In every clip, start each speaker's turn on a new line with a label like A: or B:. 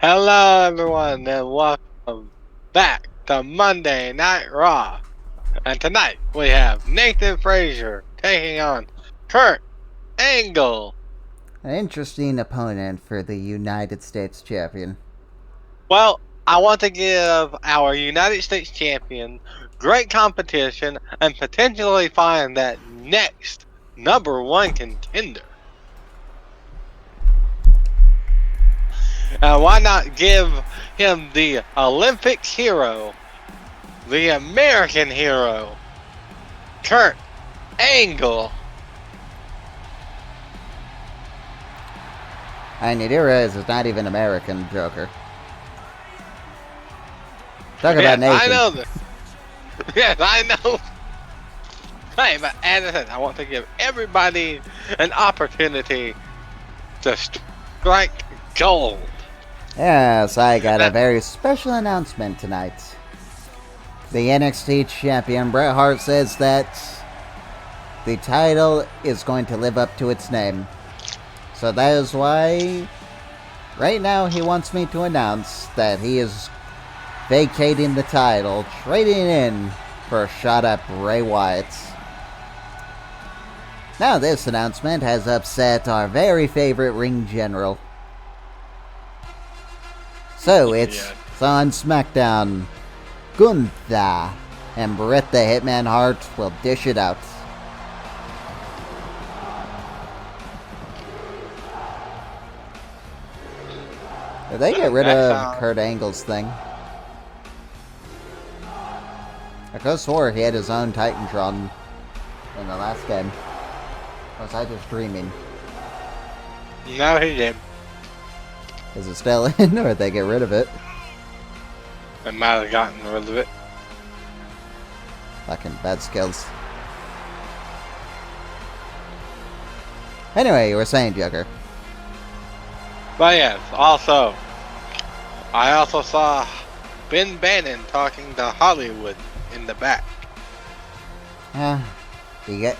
A: Hello, everyone, and welcome back to Monday Night Raw. And tonight we have Nathan Frazier taking on Kurt Angle.
B: An interesting opponent for the United States champion.
A: Well, I want to give our United States champion great competition and potentially find that next number one contender. And why not give him the Olympic hero, the American hero, Kurt Angle?
B: I need to realize it's not even American, Joker. Talk about Nathan.
A: I know this. Yes, I know. Hey, but as I said, I want to give everybody an opportunity to strike gold.
B: Yes, I got a very special announcement tonight. The NXT champion, Bret Hart, says that the title is going to live up to its name. So that is why, right now, he wants me to announce that he is vacating the title, trading in for a shot at Bray Wyatt. Now this announcement has upset our very favorite ring general. So it's on SmackDown. Gunther and Bret the Hitman Hart will dish it out. Did they get rid of Kurt Angle's thing? I could have swore he had his own Titantron in the last game. Or was I just dreaming?
A: No, he did.
B: Is it still in, or did they get rid of it?
A: I might have gotten rid of it.
B: Fucking bad skills. Anyway, you were saying, Joker.
A: But yes, also, I also saw Ben Bannon talking to Hollywood in the back.
B: You get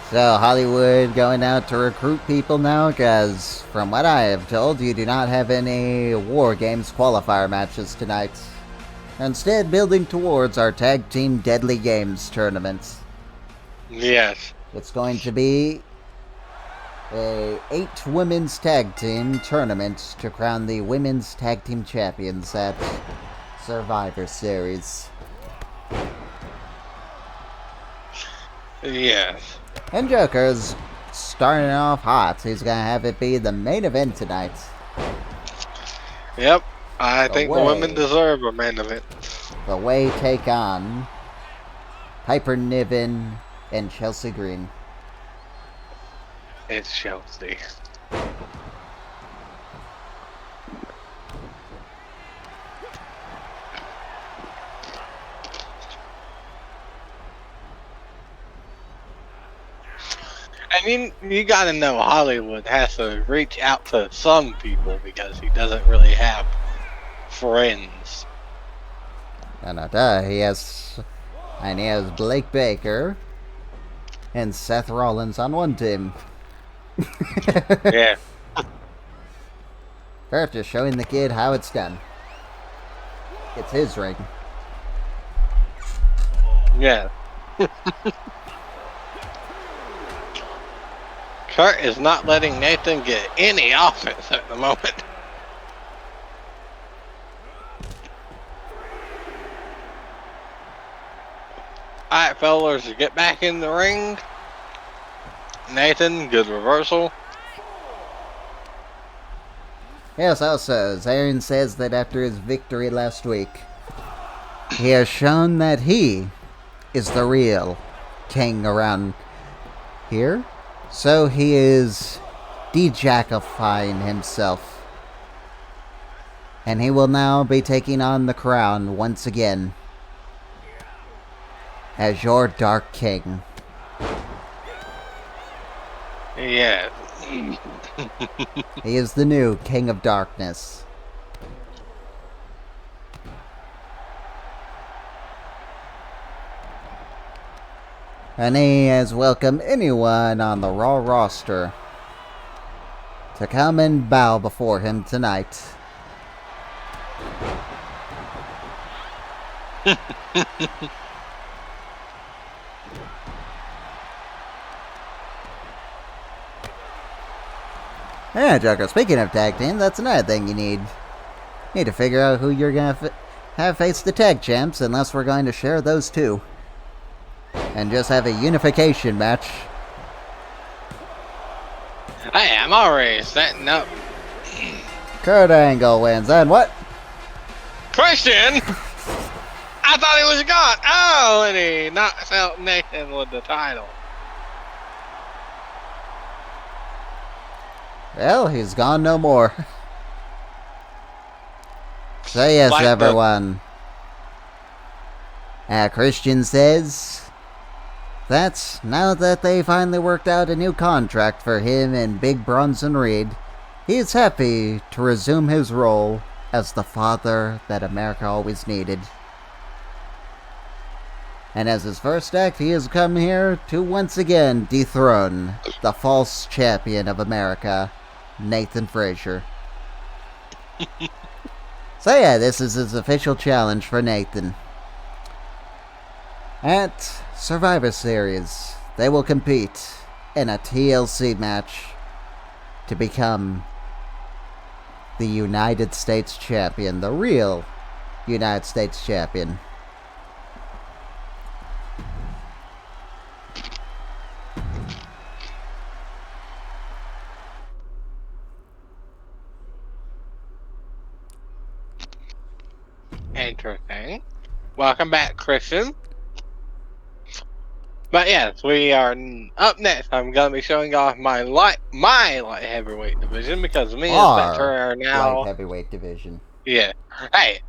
B: so Hollywood going out to recruit people now, because from what I have told, you do not have any War Games qualifier matches tonight. Instead, building towards our Tag Team Deadly Games tournament.
A: Yes.
B: It's going to be a 8 women's tag team tournament to crown the women's tag team champions at Survivor Series.
A: Yes.
B: And Joker's starting off hot. He's gonna have it be the main event tonight.
A: Yep. I think the women deserve a main event.
B: The Way take on Piper Niven and Chelsea Green.
A: It's Chelsea. I mean, you gotta know Hollywood has to reach out to some people because he doesn't really have friends.
B: No, he has Blake Baker and Seth Rollins on one team.
A: Yeah.
B: They're just showing the kid how it's done. It's his ring.
A: Yeah. Kurt is not letting Nathan get any offense at the moment. Alright, fellas, get back in the ring. Nathan, good reversal.
B: Yes, also, Zayn says that after his victory last week, he has shown that he is the real king around here. So he is de-jackifying himself. And he will now be taking on the crown once again as your Dark King.
A: Yeah.
B: He is the new King of Darkness. And he has welcomed anyone on the Raw roster to come and bow before him tonight. Yeah, Joker, speaking of tag team, that's another thing you need. You need to figure out who you're going to have face the tag champs, unless we're going to share those two. And just have a unification match.
A: Hey, I'm already setting up.
B: Kurt Angle wins, and what?
A: Christian! I thought he was gone! Oh, and he knocks out Nathan with the title.
B: Well, he's gone no more. So yes,
A: Like
B: everyone. Christian says that now that they finally worked out a new contract for him and Big Bronson Reed, he's happy to resume his role as the father that America always needed. And as his first act, he has come here to once again dethrone the false champion of America, Nathan Frazier. So yeah, this is his official challenge for Nathan. At Survivor Series, they will compete in a TLC match to become the United States Champion, the real United States Champion.
A: Interesting. Welcome back, Christian. But yes, we are up next. I'm gonna be showing off my light heavyweight division because me and Spencer are now
B: light heavyweight division.
A: Yeah. Hey,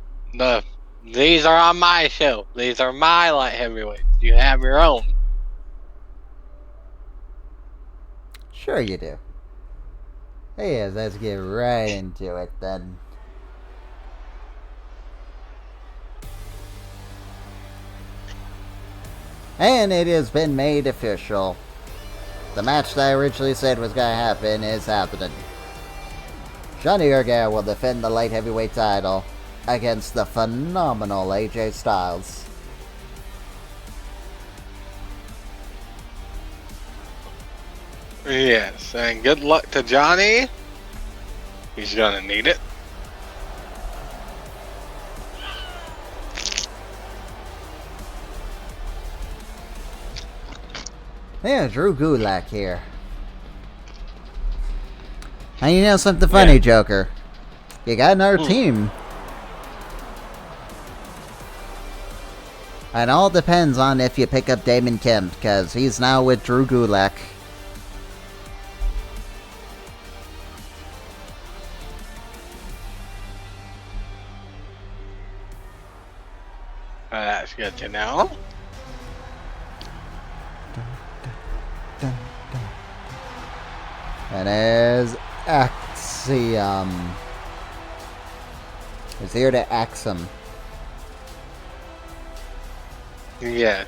A: these are on my show. These are my light heavyweights. You have your own.
B: Sure you do. Hey, yes, let's get right into it then. And it has been made official. The match that I originally said was going to happen is happening. Johnny Gargano will defend the light heavyweight title against the phenomenal AJ Styles.
A: Yes, and good luck to Johnny. He's gonna need it.
B: Yeah, Drew Gulak here. And you know something funny, Joker? You got another team. And all depends on if you pick up Damon Kemp, because he's now with Drew Gulak.
A: That's good to know.
B: And there's Axiom. He's here to axe him.
A: Yes.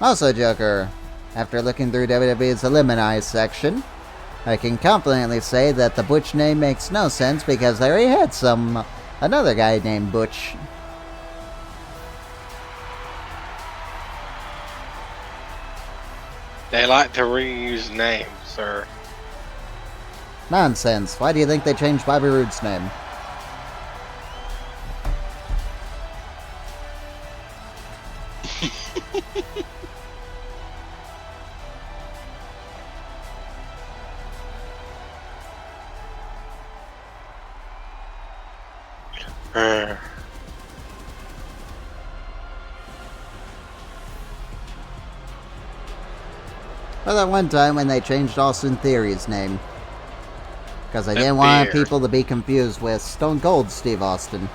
B: Also, Joker, after looking through WWE's Eliminate section, I can confidently say that the Butch name makes no sense because they already had another guy named Butch.
A: They like to reuse names, sir.
B: Nonsense. Why do you think they changed Bobby Roode's name? Well, that one time when they changed Austin Theory's name. Because I didn't want people to be confused with Stone Cold Steve Austin.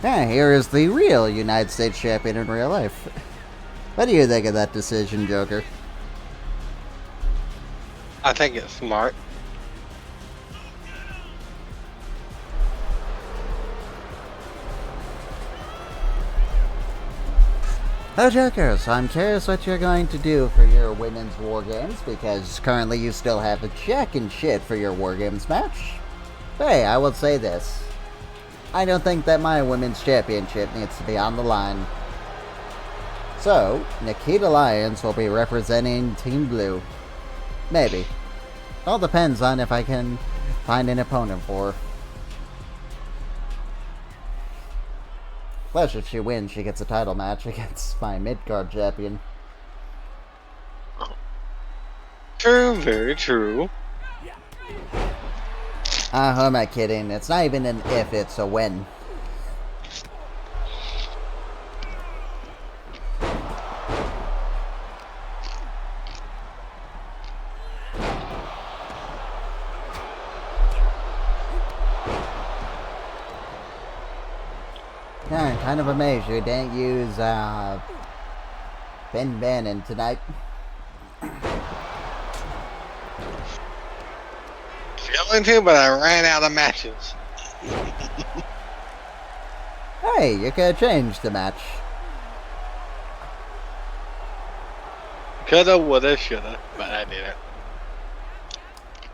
B: Yeah, here is the real United States Champion in real life. What do you think of that decision, Joker?
A: I think it's smart.
B: Oh, Joker, so I'm curious what you're going to do for your women's War Games, because currently you still have a check and shit for your War Games match. But hey, I will say this. I don't think that my women's championship needs to be on the line. So, Nikita Lyons will be representing Team Blue. Maybe. All depends on if I can find an opponent for her. Plus, if she wins, she gets a title match against my mid-card champion.
A: True, very true.
B: Who am I kidding? It's not even an if, it's a when. Yeah, I'm kind of amazed you didn't use Ben Bannon tonight.
A: Feeling to, but I ran out of matches.
B: Hey, you could have changed the match.
A: Coulda, woulda, shoulda, but I didn't.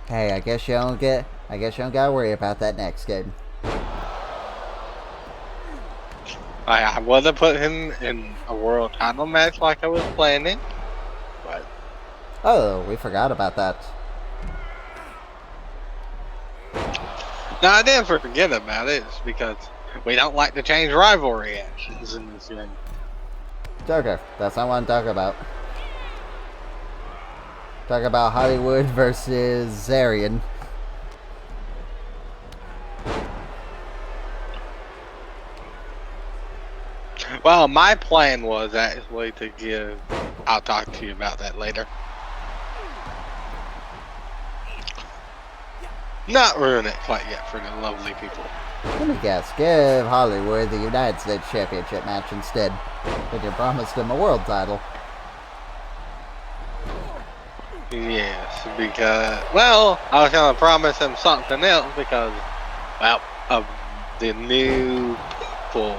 B: Hey, I guess you don't gotta worry about that next game.
A: I would have put him in a world title match like I was planning, but
B: Oh, we forgot about that.
A: no, I didn't forget about it. It's because we don't like to change rivalry actions in this game.
B: Joker, that's not what I'm talking about. Talk about Hollywood versus Zarian.
A: Well, my plan was actually to give. I'll talk to you about that later. Not ruin it quite yet for the lovely people.
B: Let me guess, give Hollywood the United States Championship match instead. But you promised him a world title.
A: Yes, because, well, I was going to promise him something else because, well, of the new people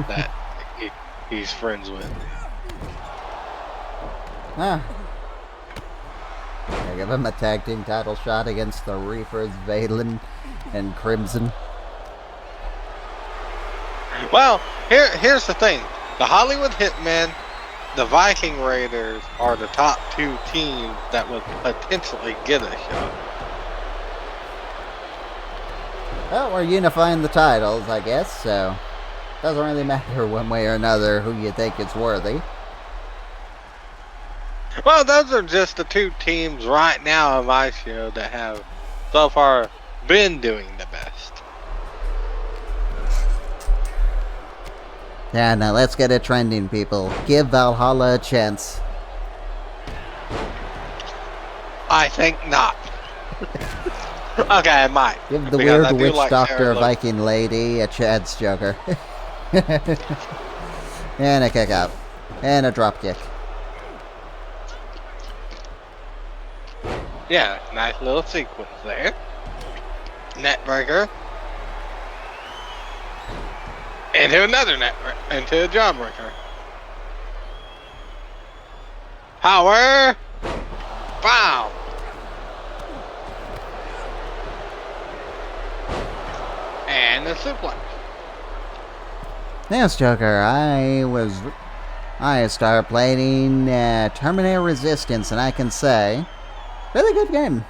A: that he's friends with.
B: Ah. I give him a tag team title shot against the Reapers, Valen and Crimson.
A: Well, here's the thing. The Hollywood Hitmen, the Viking Raiders are the top two teams that would potentially get a shot.
B: Well, we're unifying the titles, I guess, so doesn't really matter one way or another who you think is worthy.
A: Well, those are just the two teams right now on my show that have so far been doing the best.
B: Yeah, now let's get it trending, people. Give Valhalla a chance.
A: I think not. Okay, I might.
B: Give the
A: because I
B: weird
A: do
B: witch
A: like
B: doctor
A: Sarah Lou.
B: Viking lady a chance, Joker. And a kick out. And a drop kick.
A: Yeah, nice little sequence there. Netbreaker. Into another netbreaker. Into a jawbreaker. Power. Bow. And a suplex.
B: Yes, Joker, I started playing Terminator Resistance, and I can say, really good game.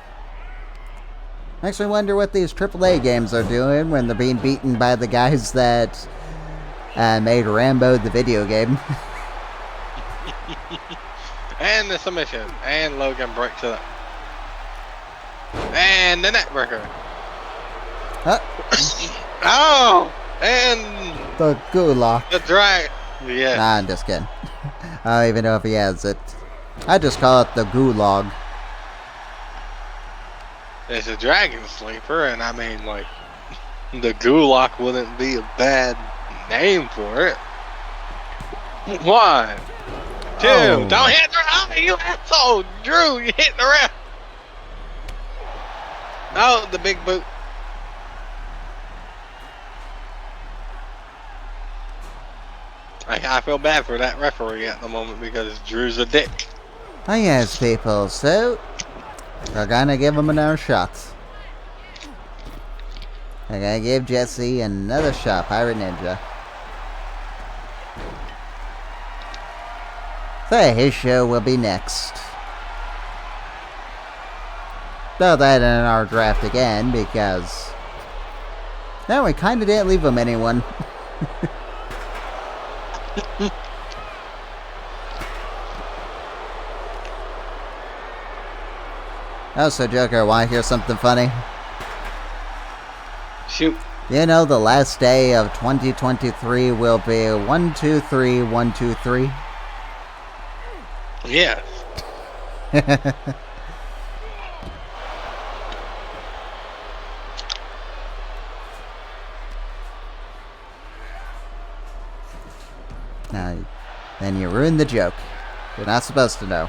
B: Makes me wonder what these AAA games are doing when they're being beaten by the guys that made Rambo the video game.
A: And the submission. And Logan breaks it up. And the netbreaker. Oh! And
B: The gulag.
A: the drag. Yeah.
B: Nah, I'm just kidding. I don't even know if he has it. I just call it the gulag.
A: It's a dragon sleeper, and I mean, like, the Gulak wouldn't be a bad name for it. 1, 2,
B: Oh.
A: don't hit the ref, you asshole! Drew, you hitting the ref! Oh, the big boot. I feel bad for that referee at the moment because Drew's a dick.
B: Oh yes, people, so we're gonna give him another shot. We're gonna give Jesse another shot, Pirate Ninja. So his show will be next. Throw that in our draft again because... No, we kinda didn't leave him anyone. Oh, so Joker, wanna hear something funny?
A: Shoot.
B: You know the last day of 2023 will be 123-123?
A: Yes.
B: Now, then you ruined the joke. You're not supposed to know.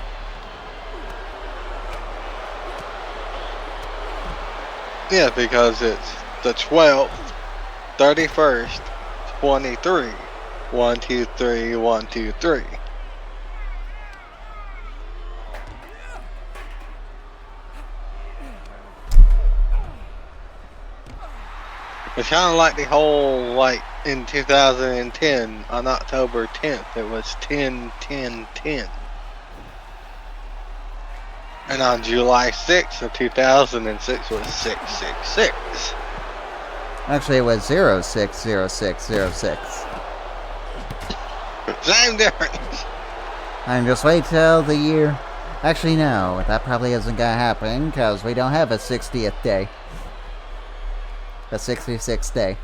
A: Yeah, because it's the 12th, 31st, 23. 123, 123. It's kind of like the whole, like, in 2010, on October 10th, it was 10-10-10. And on July 6th of 2006 was 666.
B: Actually, it was 060606.
A: Same difference.
B: And just wait till the year... Actually, no. That probably isn't gonna happen, because we don't have a 60th day. A 66th day.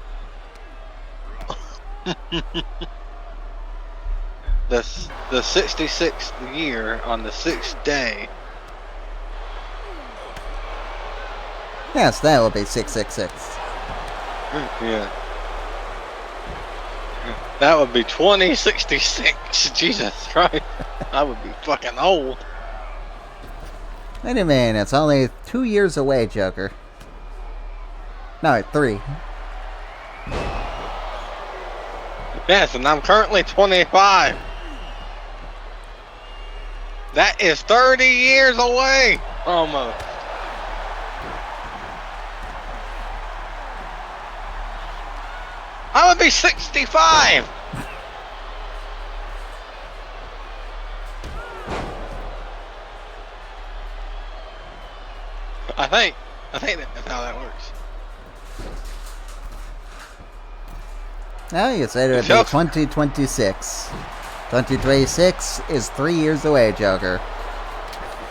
A: The 66th year on the 6th day.
B: Yes, that will be 666.
A: Yeah. That would be 2066. Jesus Christ. I would be fucking old.
B: Wait a minute, it's only 2 years away, Joker. No, wait, 3.
A: Yes, and I'm currently 25. That is 30 years away. Almost. I would be 65. I think that's how that works.
B: Now you said it would be 2026. 2026 is 3 years away, Joker.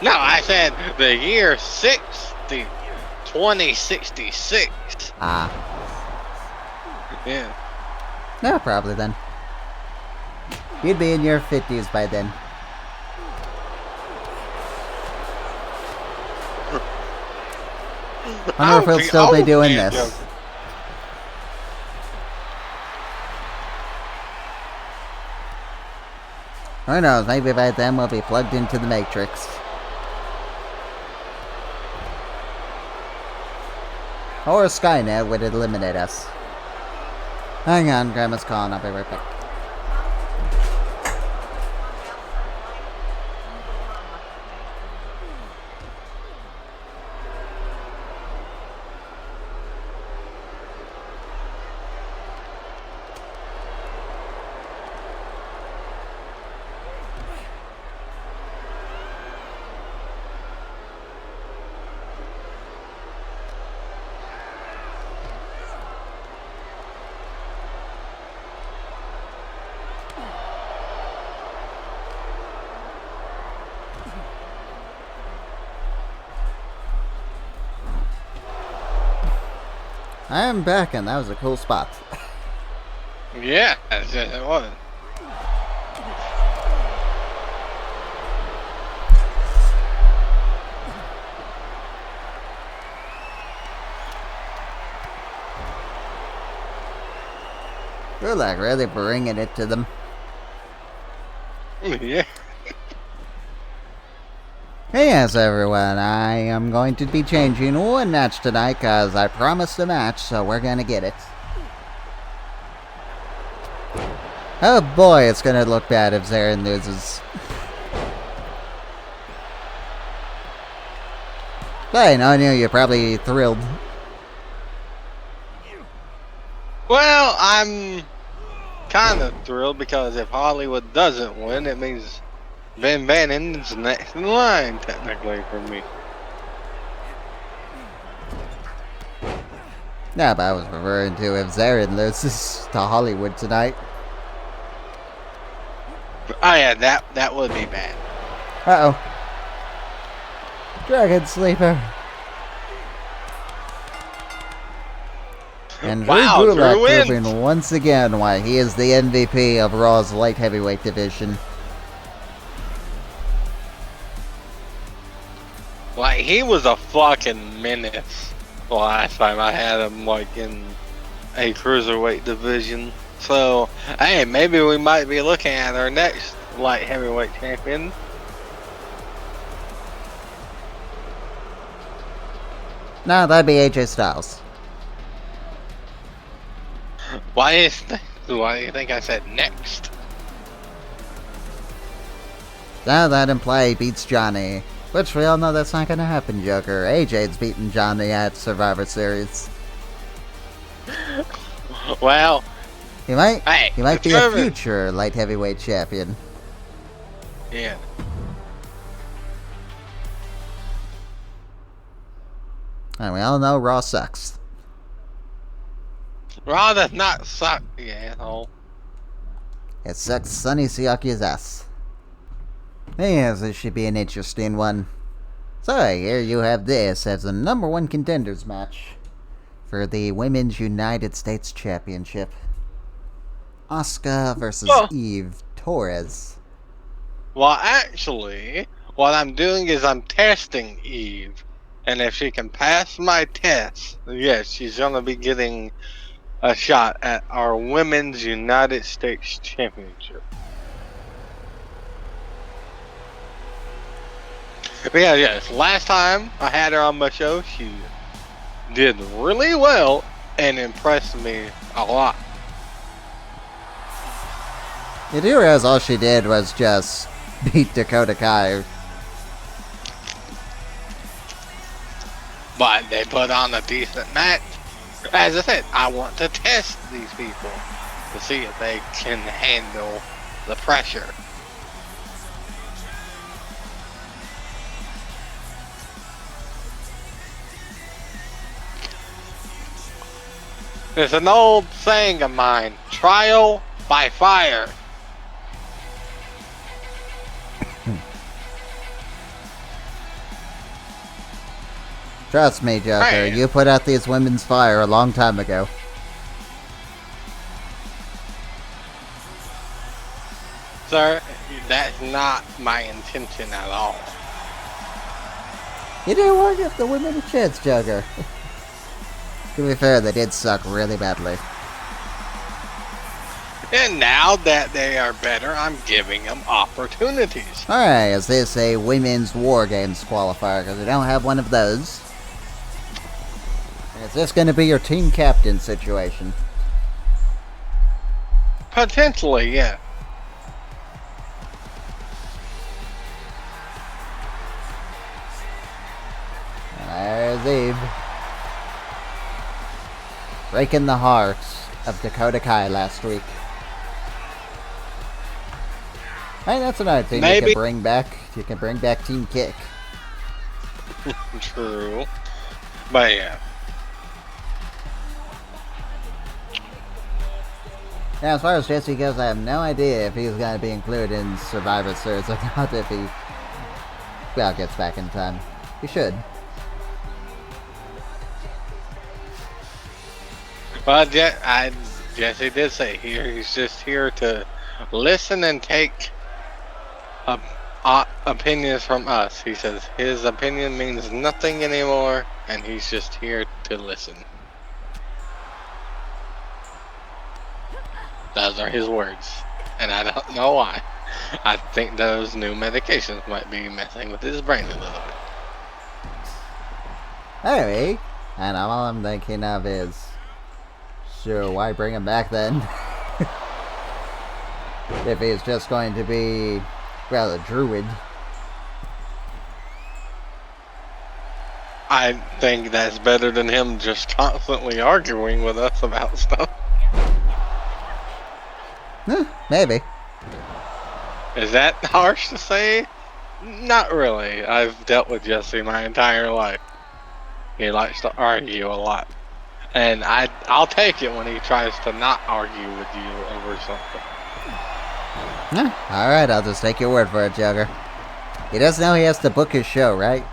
A: No, I said the year 2066.
B: Ah.
A: Yeah.
B: No, probably then. You'd be in your 50s by then. I wonder if we'll still be doing this.
A: Joker.
B: Who knows, maybe by then we'll be plugged into the Matrix. Or Skynet would eliminate us. Hang on, Grandma's calling, I'll be right back. I am back, and that was a cool spot.
A: Yeah, it was.
B: You're like really bringing it to them.
A: Yeah.
B: Hey, yes, everyone. I am going to be changing one match tonight because I promised a match, so we're going to get it. Oh boy, it's gonna look bad if Zarin loses. Hey, I knew you're probably thrilled.
A: Well, I'm kind of thrilled because if Hollywood doesn't win, it means Van Vanen's next in line, technically, for me.
B: Yeah, but I was referring to if Zarin loses to Hollywood tonight.
A: Oh yeah, that would be bad.
B: Uh-oh. Dragon Sleeper. And
A: Wow,
B: Drew
A: Drew
B: Gulak
A: wins!
B: proving once again why he is the MVP of Raw's light heavyweight division.
A: Like, he was a fucking menace the last time I had him, like, in a cruiserweight division. So, hey, maybe we might be looking at our next light heavyweight champion.
B: No, that'd be AJ Styles.
A: Why do you think I said next?
B: Now that imply he beats Johnny. Which we all know that's not gonna happen, Joker. AJ's beaten Johnny at Survivor Series.
A: Well,
B: He might be a
A: determined.
B: future light heavyweight champion.
A: Yeah.
B: And we all know Raw sucks.
A: Raw does not suck, you asshole.
B: It sucks Sonny Siaki's ass. Yes, this should be an interesting one. So here you have this as the #1 contenders match for the Women's United States Championship. Asuka versus Eve Torres.
A: Well, actually, what I'm doing is I'm testing Eve. And if she can pass my test, yes, she's going to be getting a shot at our Women's United States Championship. But yeah, yes, last time I had her on my show, she did really well and impressed me a lot.
B: You do realize all she did was just beat Dakota Kai.
A: But they put on a decent match. As I said, I want to test these people to see if they can handle the pressure. It's an old saying of mine, trial by fire.
B: Trust me, Joker,
A: Right.
B: you put out these women's fire a long time ago.
A: Sir, that's not my intention at all.
B: You didn't want to give the women a chance, Joker. To be fair, they did suck really badly.
A: And now that they are better, I'm giving them opportunities.
B: Alright, is this a women's War Games qualifier? Because we don't have one of those. Is this going to be your team captain situation?
A: Potentially, yeah.
B: And there's Eve. Breaking the hearts of Dakota Kai last week. Hey, that's another thing you
A: Maybe.
B: can bring back. You can bring back Team Kick.
A: True. But yeah.
B: Now, as far as Jesse goes, I have no idea if he's going to be included in Survivor Series or not if he, well, gets back in time. He should.
A: Well, Jesse did say here he's just here to listen and take opinions from us. He says his opinion means nothing anymore, and he's just here to listen. Those are his words, and I don't know why. I think those new medications might be messing with his brain a little bit.
B: Anyway, and all I'm thinking of is, sure, why bring him back then? if he's just going to be, well, a druid.
A: I think that's better than him just constantly arguing with us about stuff.
B: Maybe.
A: Is that harsh to say? Not really. I've dealt with Jesse my entire life. He likes to argue a lot. And I'll take it when he tries to not argue with you over something.
B: Alright, I'll just take your word for it, Joker. He does know he has to book his show, right?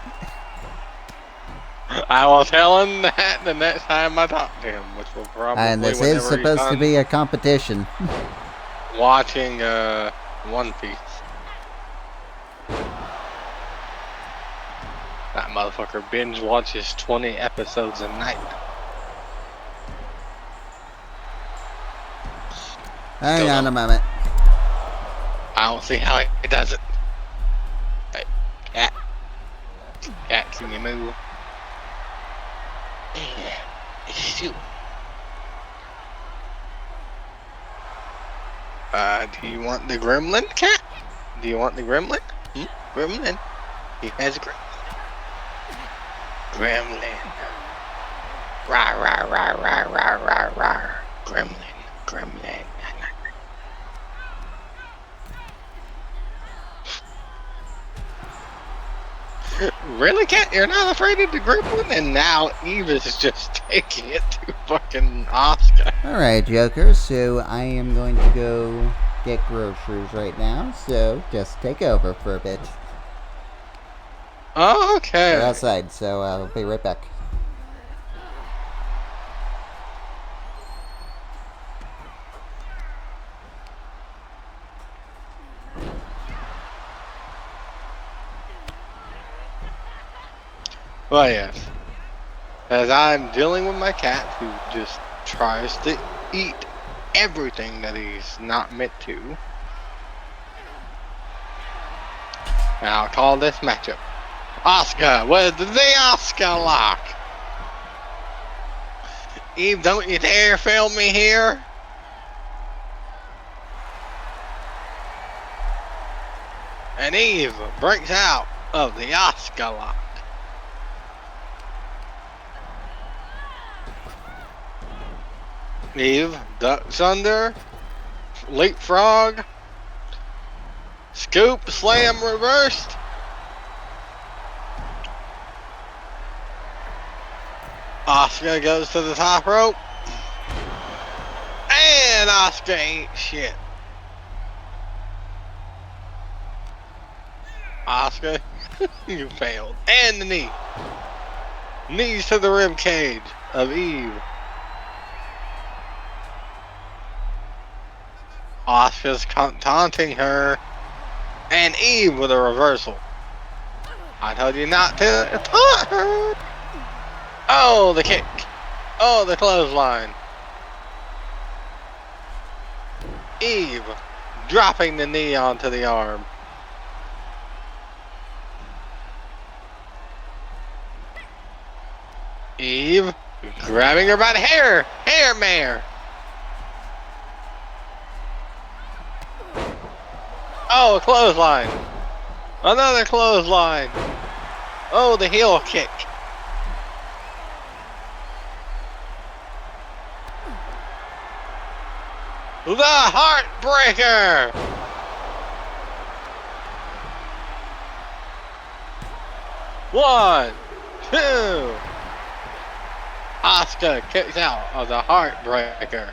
A: I will tell him that the next time I talk to him, which will probably
B: And this is supposed to be a competition.
A: Watching One Piece. That motherfucker binge watches 20 episodes a night.
B: Hang on a moment.
A: I don't see how he does it. Hey, cat. Cat, can you move? Yeah. Shoot. Do you want the gremlin, cat? Do you want the gremlin? Gremlin. He has a gremlin. Gremlin. Rah, rah, rah, rah, rah, rah, rah. Gremlin. Gremlin. Really, cat? You're not afraid of the gremlin? And now Eve is just taking it to fucking Oscar.
B: Alright, Joker, so I am going to go get groceries right now, so just take over for a bit.
A: Okay.
B: We're outside, so I'll be right back.
A: Well, yes. As I'm dealing with my cat who just tries to eat everything that he's not meant to. And I'll call this matchup Oscar with the Oscar lock. Eve, don't you dare fail me here. And Eve breaks out of the Oscar lock. Eve ducks under, leapfrog, scoop, slam, reversed. Oscar goes to the top rope. And Oscar ain't shit. Oscar, you failed. And the knee. Knees to the rib cage of Eve. Oscar's taunting her. And Eve with a reversal. I told you not to taunt her. Oh, the kick. Oh, the clothesline. Eve dropping the knee onto the arm. Eve grabbing her by the hair. Hair mare. Oh, a clothesline. Another clothesline. Oh, the heel kick. The Heartbreaker. One, two. Oscar kicks out of the Heartbreaker.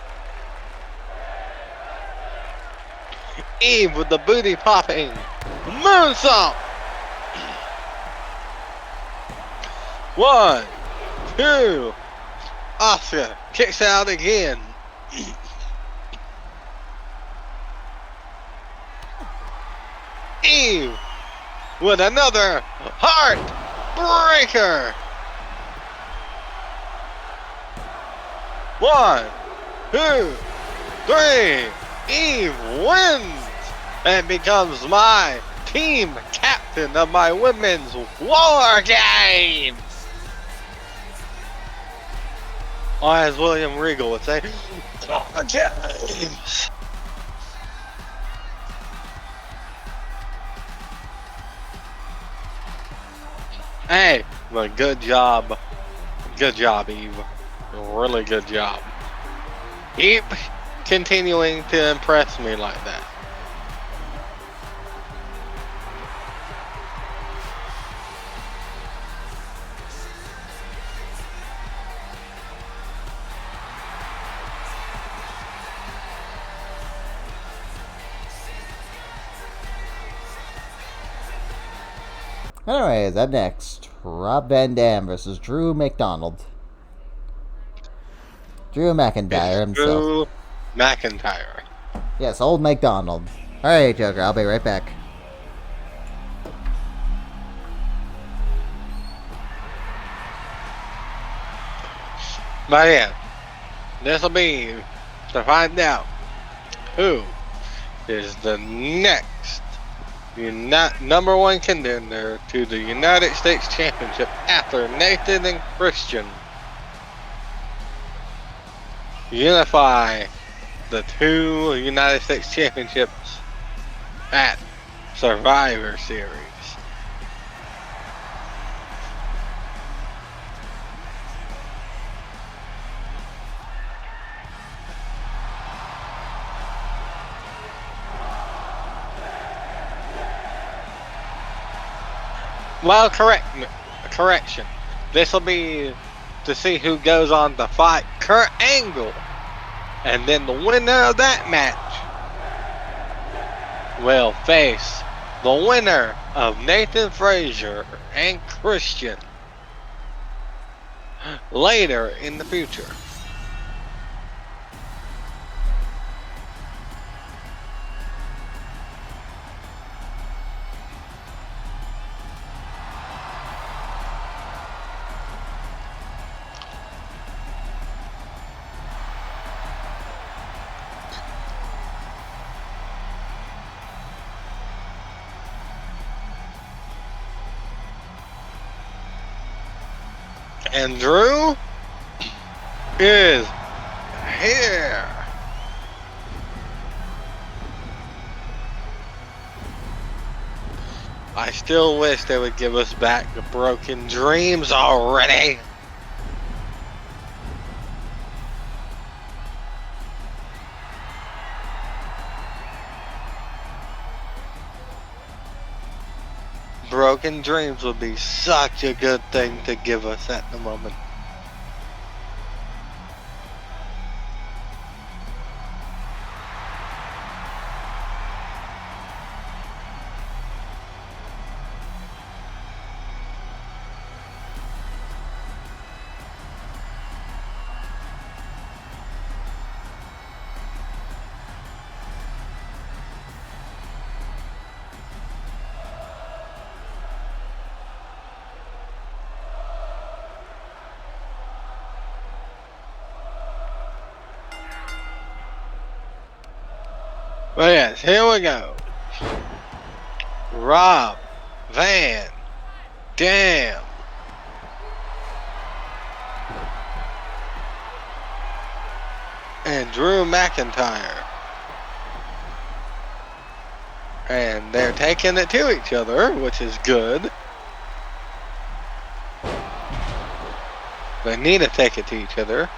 A: Eve with the booty popping moonsault. One, two. Oscar kicks out again. Eve with another Heartbreaker. One, two, three. Eve wins and becomes my team captain of my women's war games. Or as William Regal would say, war games. Hey, but good job. Good job, Eve. Really good job. Keep continuing to impress me like that.
B: Anyways, up next, Rob Van Dam versus Drew McDonald. Drew McIntyre
A: It's
B: himself.
A: Drew McIntyre.
B: Yes, old McDonald. Alright, Joker, I'll be right back.
A: But yeah, this will be to find out who is the next number one contender to the United States Championship after Nathan and Christian unify the two United States Championships at Survivor Series. Well, correction. This will be to see who goes on to fight Kurt Angle. And then the winner of that match will face the winner of Nathan Frazier and Christian later in the future. And Drew is here. I still wish they would give us back the Broken Dreams already. Broken Dreams would be such a good thing to give us at the moment. But yes, here we go. Rob Van Dam and Drew McIntyre. And they're taking it to each other, which is good. They need to take it to each other.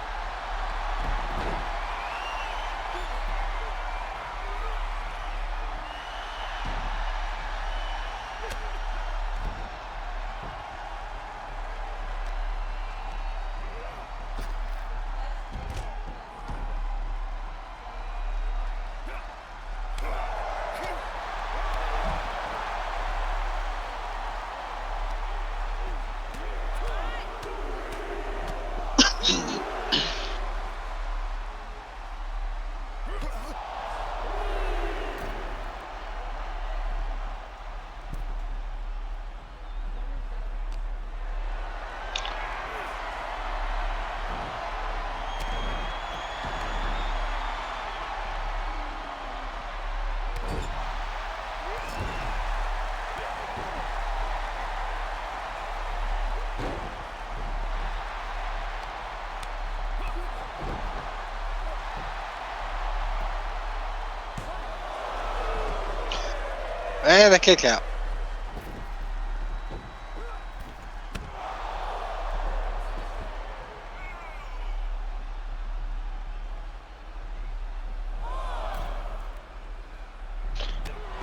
A: And a kick out.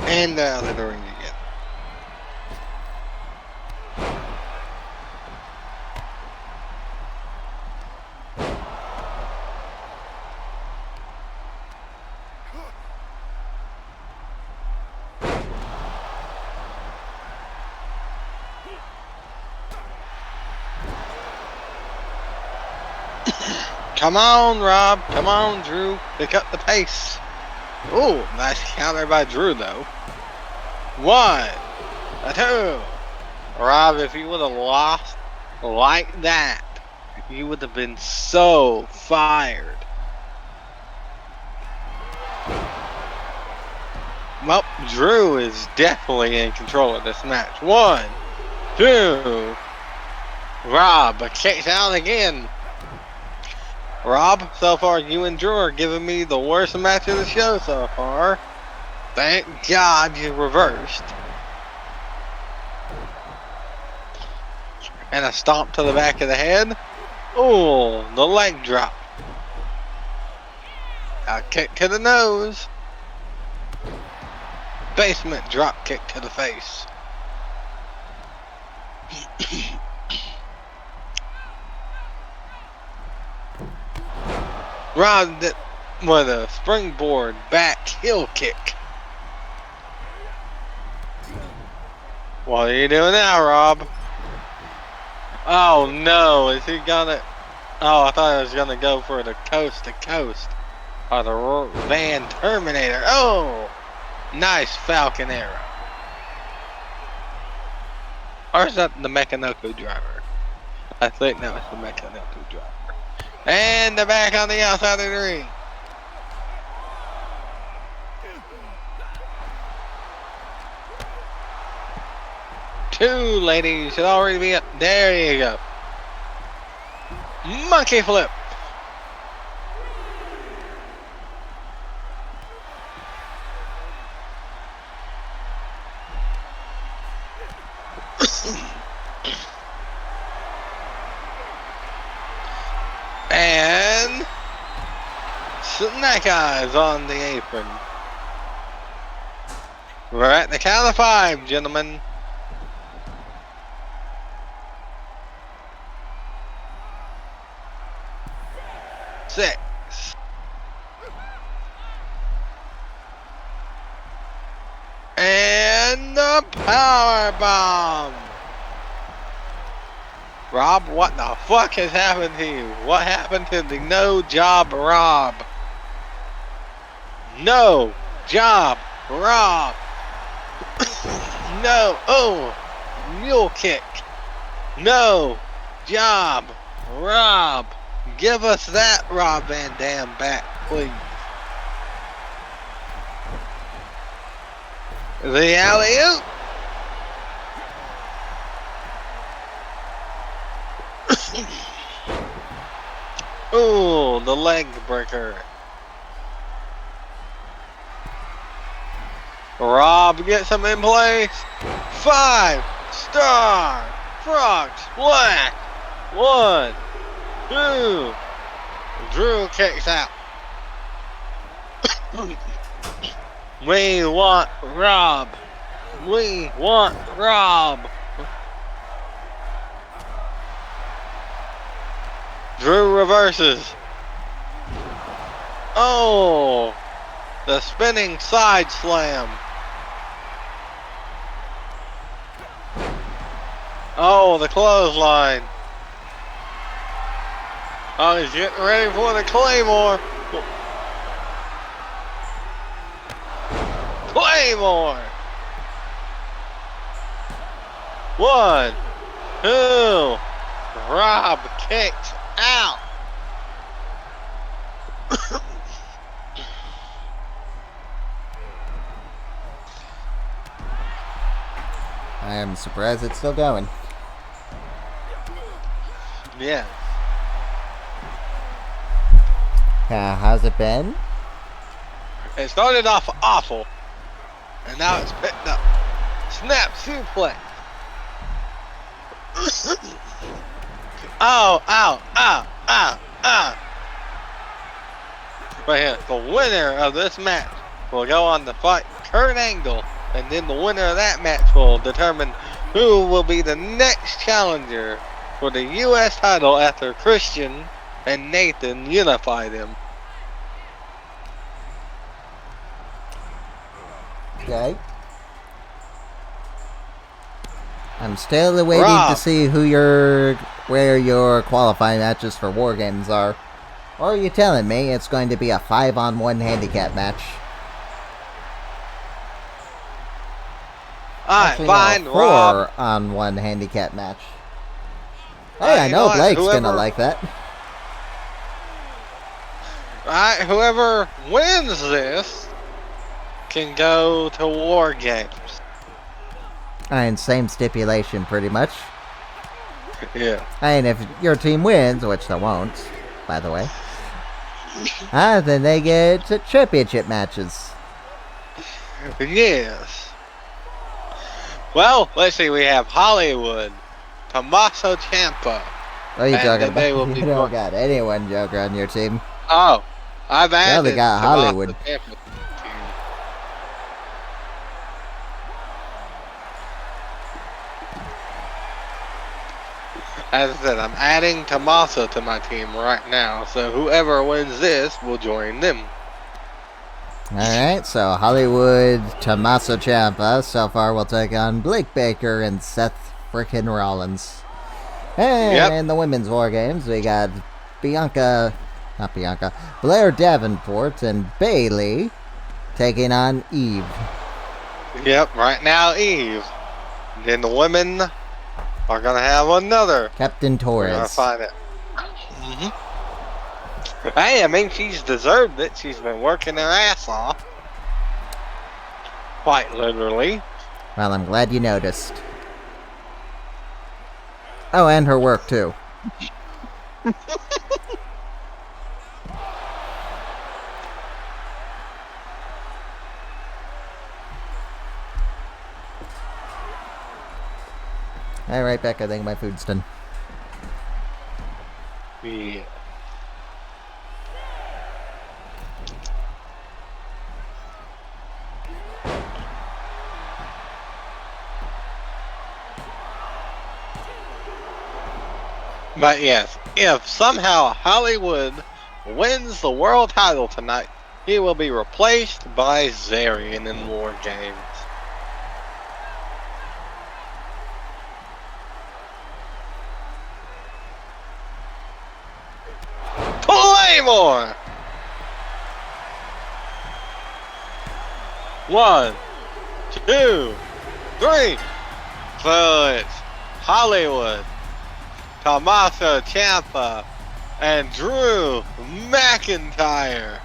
A: And out of the ring again. Come on, Rob. Come on, Drew. Pick up the pace. Ooh, nice counter by Drew, though. 1, 2. Rob, if you would have lost like that, you would have been so fired. Well, Drew is definitely in control of this match. 1, 2. Rob kicks out again. Rob, so far you and Drew are giving me the worst match of the show so far. Thank God you reversed. And a stomp to the back of the head. Ooh, the leg drop. A kick to the nose. Basement drop kick to the face. Rob with a springboard back heel kick. What are you doing now, Rob? Oh no, is he gonna... Oh, I thought he was gonna go for the coast to coast. Or the Van Terminator. Oh! Nice Falcon Arrow. Or is that the Mechanoku driver? I think that was the Mechanoku driver. And they're back on the outside of the ring. Two ladies should already be up. There you go. Monkey flip. And Snake Eyes on the apron. We're at the count of 5, gentlemen. Six. And the power bomb. Rob, what the fuck has happened to you? What happened to the no job Rob? No job Rob. No. Oh, mule kick. No job Rob. Give us that Rob Van Dam back, please. The alley-oop. Ooh, the leg breaker. Rob gets him in place. 5-star frog splash. 1, 2. Drew kicks out. We want Rob. We want Rob. Drew reverses. Oh, the spinning side slam. Oh, the clothesline. Oh, he's getting ready for the Claymore. Claymore. 1, 2. Rob kicks out.
B: I am surprised it's still going.
A: Yeah.
B: How's it been?
A: It started off awful, and now it's picked up. Snap suplex. Oh, ow, ow, ow, ow. Right here, the winner of this match will go on to fight Kurt Angle and then the winner of that match will determine who will be the next challenger for the U.S. title after Christian and Nathan unify them.
B: Okay. I'm still waiting
A: Rob.
B: to see where your qualifying matches for War Games are. Or are you telling me it's going to be a 5-on-1 handicap match?
A: Alright,
B: Actually,
A: fine,
B: no,
A: Rob.
B: 4-on-1 handicap match. Hey, I know Blake's gonna like that.
A: Alright, whoever wins this can go to War Games.
B: And same stipulation, pretty much.
A: Yeah.
B: And if your team wins, which they won't, by the way, then they get championship matches.
A: Yes. Well, let's see. We have Hollywood, Tommaso Ciampa.
B: What are you talking about?
A: They will be
B: You don't got anyone Joker on your team.
A: Oh, I've added.
B: You only got
A: Tommaso
B: Hollywood.
A: Ciampa to the team. As I said, I'm adding Tommaso to my team right now, so whoever wins this will join them.
B: Alright, so Hollywood, Tommaso Ciampa, so far we'll take on Blake Baker and Seth frickin' Rollins. And in the women's War Games, we got Blair Davenport and Bailey taking on Eve.
A: Yep, right now Eve. Then the women are going to have another.
B: Captain
A: We're going to
B: Torres.
A: find it. Hey, I mean, she's deserved it. She's been working her ass off. Quite literally.
B: Well, I'm glad you noticed. Oh, and her work, too. Alright, back. I think my food's done.
A: Yeah. But yes, if somehow Hollywood wins the world title tonight, he will be replaced by Zarian in War Games. Claymore! 1, 2, 3. So it's Hollywood, Tommaso Ciampa, and Drew McIntyre.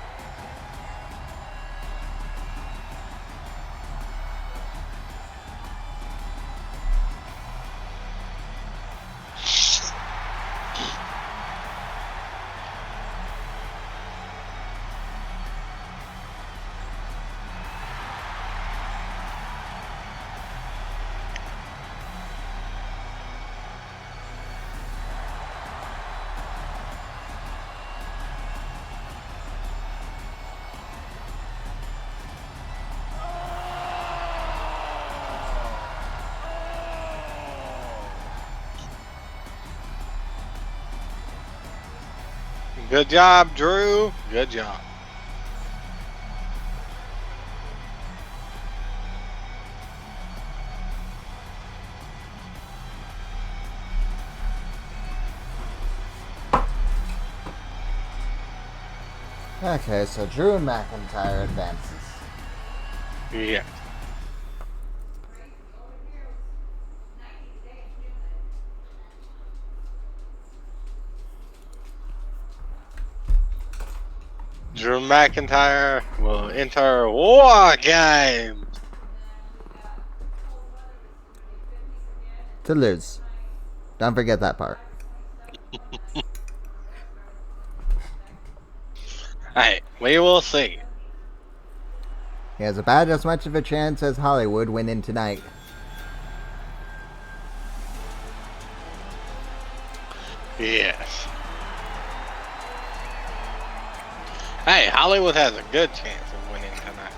A: Good job, Drew. Good job.
B: Okay, so Drew McIntyre advances.
A: Yeah. Drew McIntyre will enter War Games.
B: To lose. Don't forget that part.
A: Hey, we will see.
B: He has about as much of a chance as Hollywood winning tonight.
A: Yes. Hey, Hollywood has a good chance of winning tonight.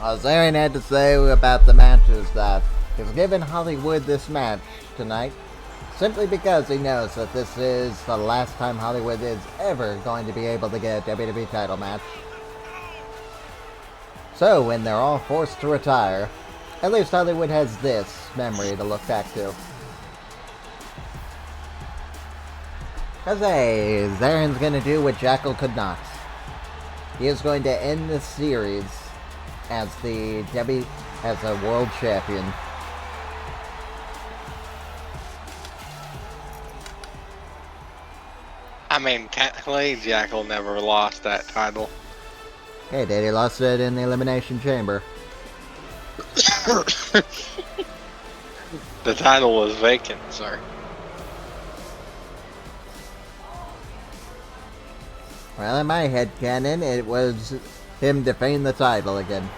B: All Zarin had to say about the match is that he's given Hollywood this match tonight simply because he knows that this is the last time Hollywood is ever going to be able to get a WWE title match. So when they're all forced to retire, at least Hollywood has this memory to look back to. Because hey, Zarin's going to do what Jackal could not. He is going to end this series as as a world champion.
A: I mean, technically, Jackal never lost that title.
B: Hey, Daddy lost it in the Elimination Chamber.
A: The title was vacant, sir.
B: Well, in my headcanon, it was him defending the title again.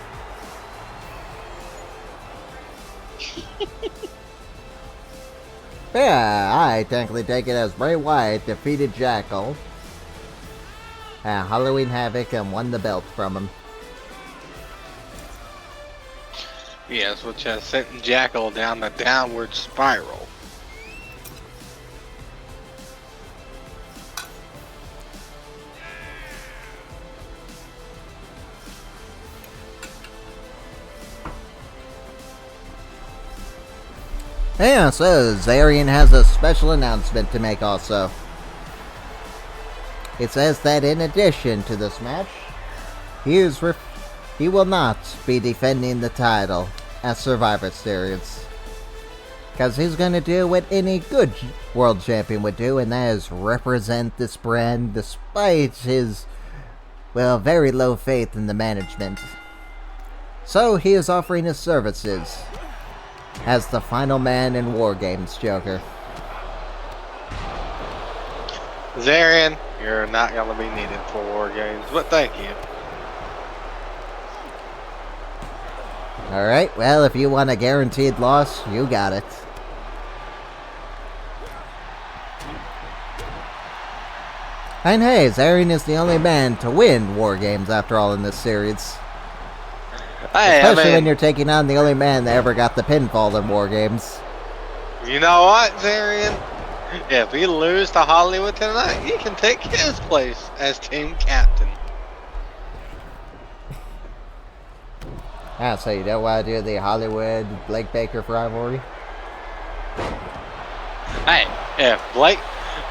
B: Yeah, I technically take it as Bray Wyatt defeated Jackal at Halloween Havoc and won the belt from him.
A: Yes, which has sent Jackal down the downward spiral.
B: Yeah, so Zarian has a special announcement to make also. It says that in addition to this match, he will not be defending the title at Survivor Series. Because he's going to do what any good world champion would do, and that is represent this brand despite his, well, very low faith in the management. So he is offering his services as the final man in War Games Joker.
A: Zarian, you're not going to be needed for War Games, but thank you.
B: Alright, well, if you want a guaranteed loss, you got it. And hey, Zarian is the only man to win War Games after all in this series.
A: Hey,
B: Especially when you're taking on the only man that ever got the pinfall in War Games.
A: You know what, Zarian? If he loses to Hollywood tonight, he can take his place as team captain.
B: Ah, so you don't want to do the Hollywood-Blake Baker rivalry?
A: Hey, if Blake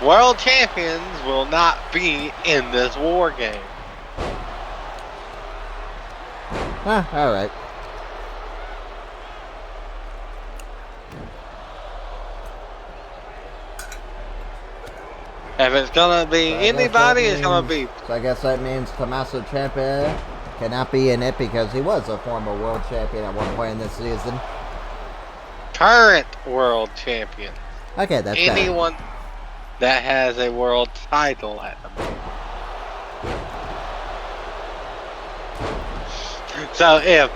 A: world champions will not be in this War Game.
B: Ah, alright.
A: If it's gonna be anybody, it's gonna be.
B: So I guess that means Tommaso Ciampa cannot be in it because he was a former world champion at one point in this season.
A: Current world champion.
B: Okay, that's
A: anyone that has a world title at the moment. So if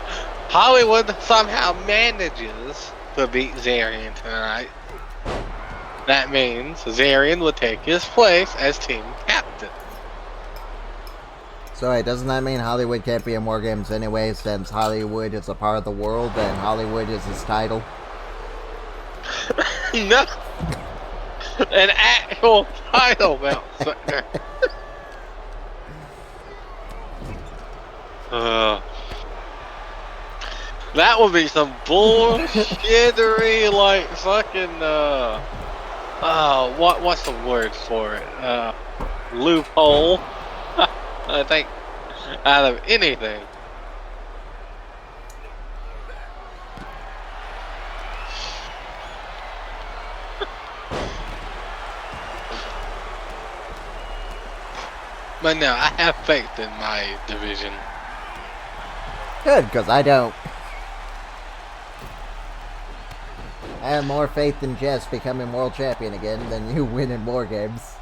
A: Hollywood somehow manages to beat Zarian tonight, that means Zarian will take his place as team captain.
B: So wait, doesn't that mean Hollywood can't be in War Games anyway, since Hollywood is a part of the world and Hollywood is his title?
A: No. An actual title belt. That would be some bullshittery, like fucking what's the word for it? Loophole. I think out of anything. But no, I have faith in my division.
B: Good, because I don't. I have more faith in Jess becoming world champion again than you winning War Games.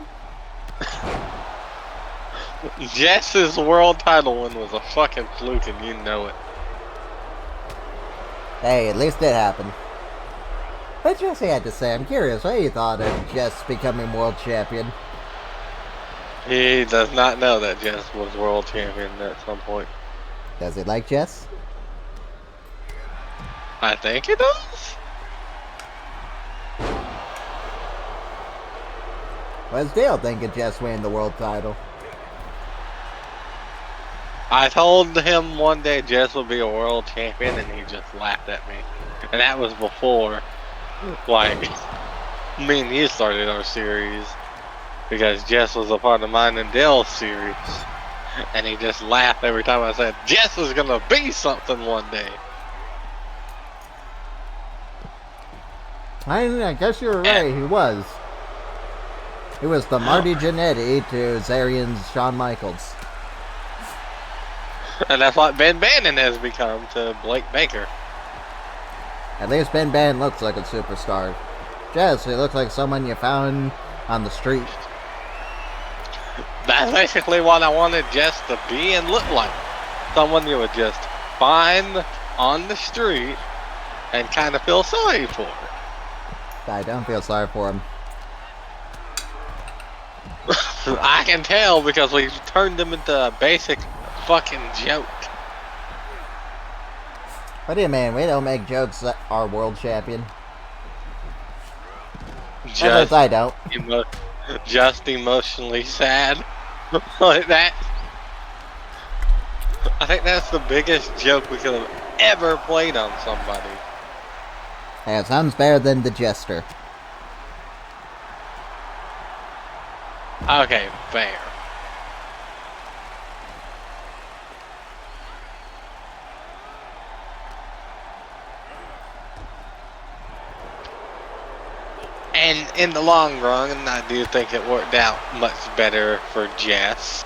A: Jess's world title win was a fucking fluke and you know it.
B: Hey, at least it happened. But Jesse had to say, I'm curious what you thought of Jess becoming world champion.
A: He does not know that Jess was world champion at some point.
B: Does he like Jess?
A: I think it does.
B: But still thinking Jess winning the world title.
A: I told him one day Jess would be a world champion, and he just laughed at me. And that was before, like, me and you started our series, because Jess was a part of mine and Dale's series. And he just laughed every time I said, Jess is gonna be something one day.
B: I guess you were right, he was. He was the Marty Jannetty to Zarian's Shawn Michaels.
A: And that's what Ben Bannon has become to Blake Baker.
B: At least Ben Bannon looks like a superstar. Jess, he looks like someone you found on the street.
A: That's basically what I wanted Jess to be and look like. Someone you would just find on the street and kind of feel sorry for.
B: I don't feel sorry for him.
A: I can tell because we turned him into a basic fucking joke.
B: What do you mean? We don't make jokes that are world champion.
A: Just,
B: I don't.
A: Just emotionally sad. Like that. I think that's the biggest joke we could have ever played on somebody.
B: Hey, it sounds better than the Jester.
A: Okay, fair. And in the long run, I do think it worked out much better for Jess.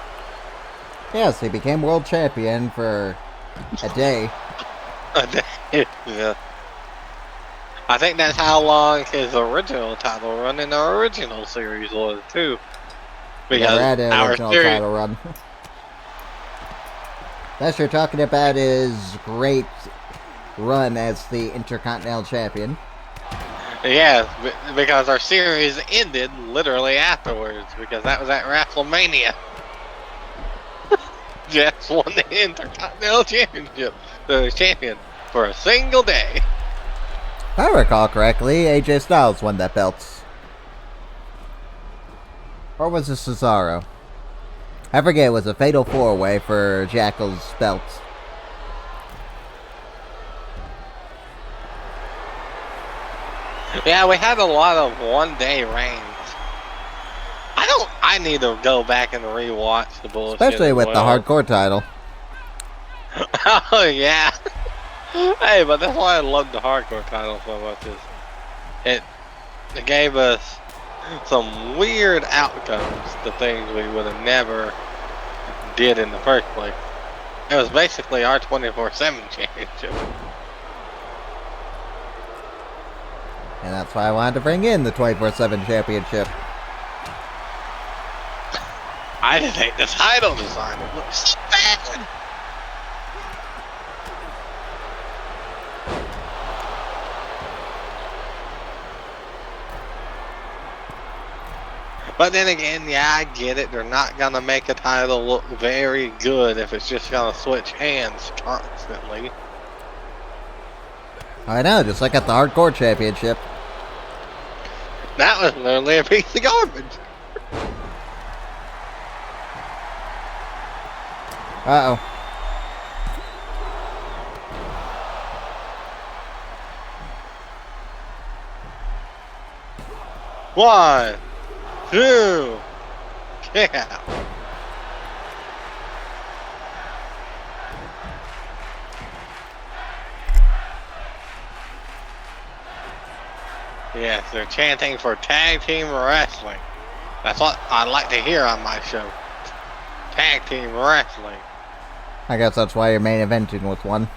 B: Yes, he became world champion for a day.
A: Yeah. I think that's how long his original title run in the original series was too.
B: We never had an original title run. Unless you're talking about his great run as the Intercontinental Champion.
A: Yeah, because our series ended literally afterwards, because that was at WrestleMania. Jess won the Intercontinental Championship, the champion, for a single day.
B: If I recall correctly, AJ Styles won that belt. Or was it Cesaro? I forget, it was a fatal 4-way for Jackal's belt.
A: Yeah, we had a lot of one-day reigns. I need to go back and rewatch the bullshit.
B: Especially with the hardcore title.
A: Oh, yeah. Hey, but that's why I love the hardcore title so much. Is it gave us some weird outcomes to things we would have never did in the first place. It was basically our 24/7 championship.
B: And that's why I wanted to bring in the 24/7 championship.
A: I just hate the title design. It looks so bad. But then again, yeah, I get it. They're not going to make a title look very good if it's just going to switch hands constantly.
B: I know, just like at the hardcore championship.
A: That was literally a piece of garbage.
B: Uh-oh.
A: One, two, kick out. Yes, they're chanting for tag team wrestling. That's what I like to hear on my show. Tag team wrestling.
B: I guess that's why you're main eventing with one.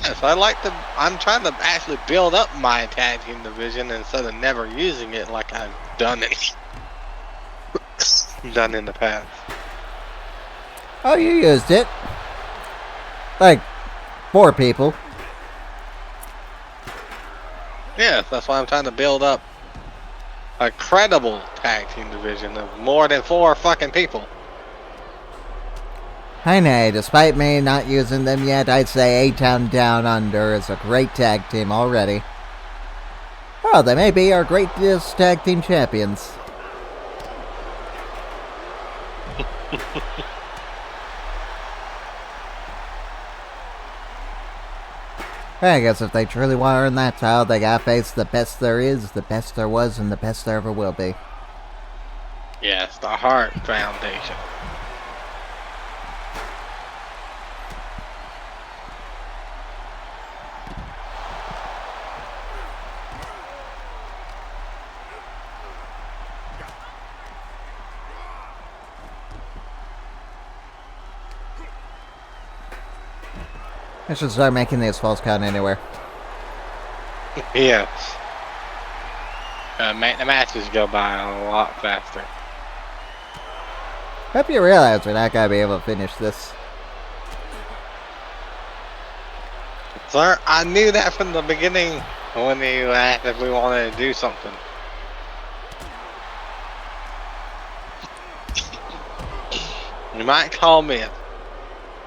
A: Yes, I'm trying to actually build up my tag team division instead of never using it like I've done in the past.
B: Oh, you used it. Like, 4 people.
A: Yes, that's why I'm trying to build up a credible tag team division of more than 4 fucking people.
B: I know, despite me not using them yet, I'd say A-Town Down Under is a great tag team already. Oh, they may be our greatest tag team champions. I guess if they truly want to earn that title, they gotta face the best there is, the best there was, and the best there ever will be.
A: Yes, the Hart Foundation.
B: I should start making these falls count anywhere.
A: Yes. Make the matches go by a lot faster.
B: Hope you realize we're not gonna be able to finish this.
A: Sir, I knew that from the beginning when you asked if we wanted to do something. You might call me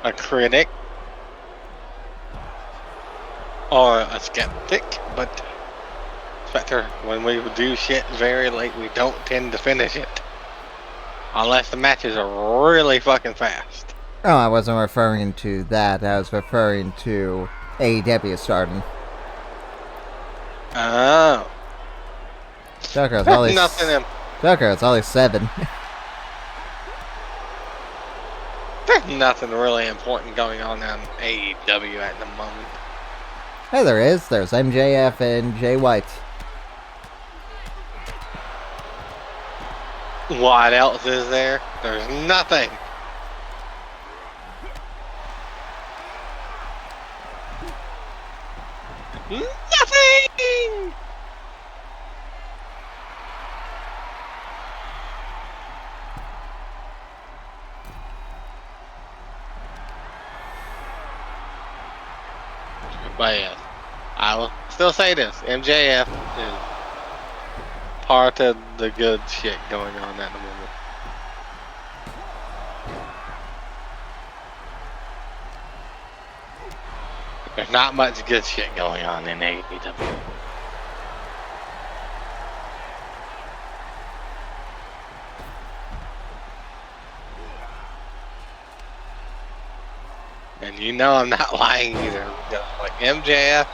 A: a critic or a skeptic, but Spectre, when we do shit very late, we don't tend to finish it. Unless the matches are really fucking fast.
B: Oh, I wasn't referring to that. I was referring to AEW starting.
A: Oh.
B: Joker, it's only
A: Nothing.
B: Joker, it's only 7.
A: There's nothing really important going on AEW at the moment.
B: Hey, there is. There's MJF and Jay White.
A: What else is there? There's nothing. Nothing! But yes, I will still say this. MJF is part of the good shit going on at the moment. There's not much good shit going on in AEW. And you know I'm not lying either. Like MJF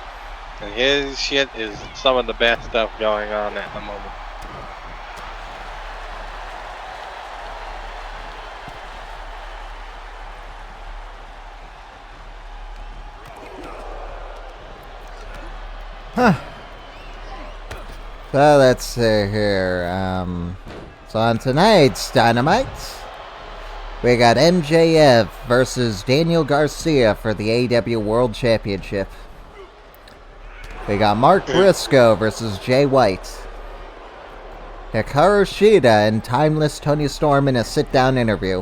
A: and his shit is some of the best stuff going on at the moment.
B: Huh. So let's see here. So on tonight's Dynamite, we got MJF versus Daniel Garcia for the AEW World Championship. We got Mark Briscoe versus Jay White. Hikaru Shida and Timeless Tony Storm in a sit-down interview.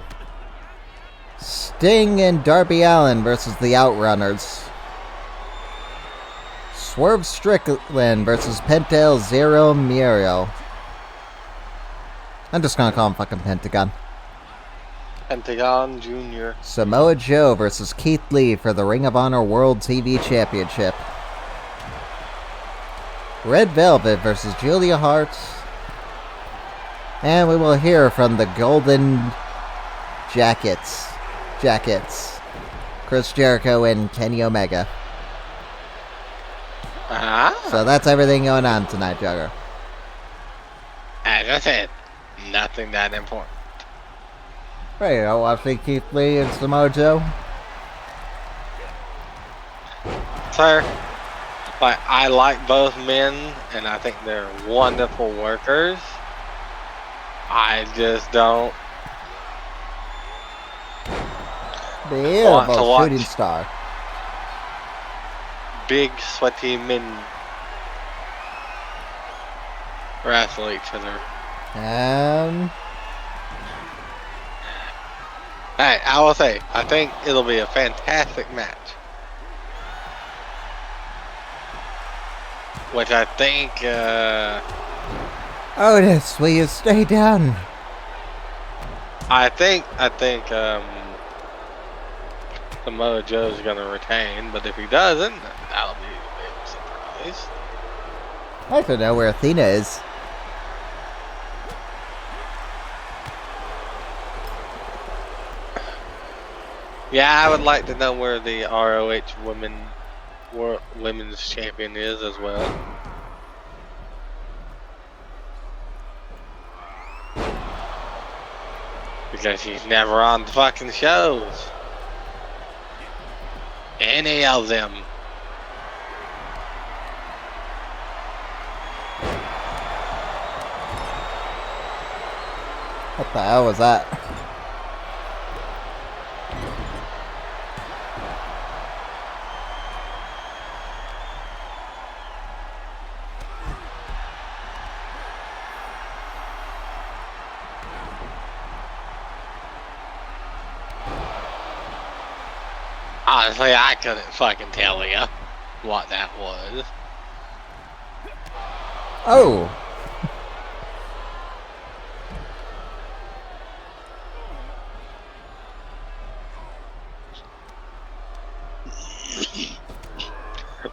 B: Sting and Darby Allin versus the Outrunners. Swerve Strickland versus Penta Zero Muriel. I'm just gonna call him fucking Pentagon.
A: Pentagon Jr.
B: Samoa Joe versus Keith Lee for the Ring of Honor World TV Championship. Red Velvet versus Julia Hart. And we will hear from the Golden Jackets. Chris Jericho and Kenny Omega. So that's everything going on tonight, Jugger.
A: As I said, nothing that important.
B: Right, I'll watch Keith Lee and Samoa Joe.
A: Sir, like, I like both men, and I think they're wonderful workers. I just don't
B: Beautiful shooting star.
A: Big sweaty men wrestle each other. Hey, I will say, I think it'll be a fantastic match. Which I think,
B: Otis, will you stay down?
A: I think, Samoa Joe's gonna retain, but if he doesn't, that'll be a big surprise.
B: I like to know where Athena is.
A: Yeah, I would like to know where the ROH women's champion is as well. Because she's never on the fucking shows. Any of them.
B: What the hell was that?
A: Honestly, I couldn't fucking tell you what that was.
B: Oh!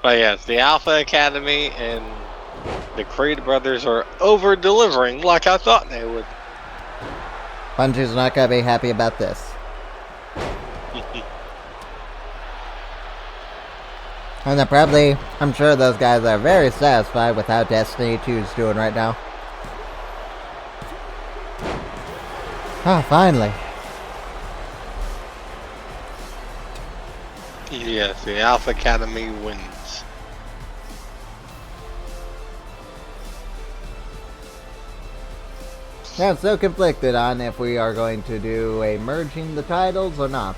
A: But yes, the Alpha Academy and the Creed brothers are over-delivering like I thought they would.
B: Bungee's not gonna be happy about this. And they're probably, I'm sure those guys are very satisfied with how Destiny 2 is doing right now. Ah, finally.
A: Yes, the Alpha Academy wins.
B: Yeah, I'm so conflicted on if we are going to do a merging the titles or not.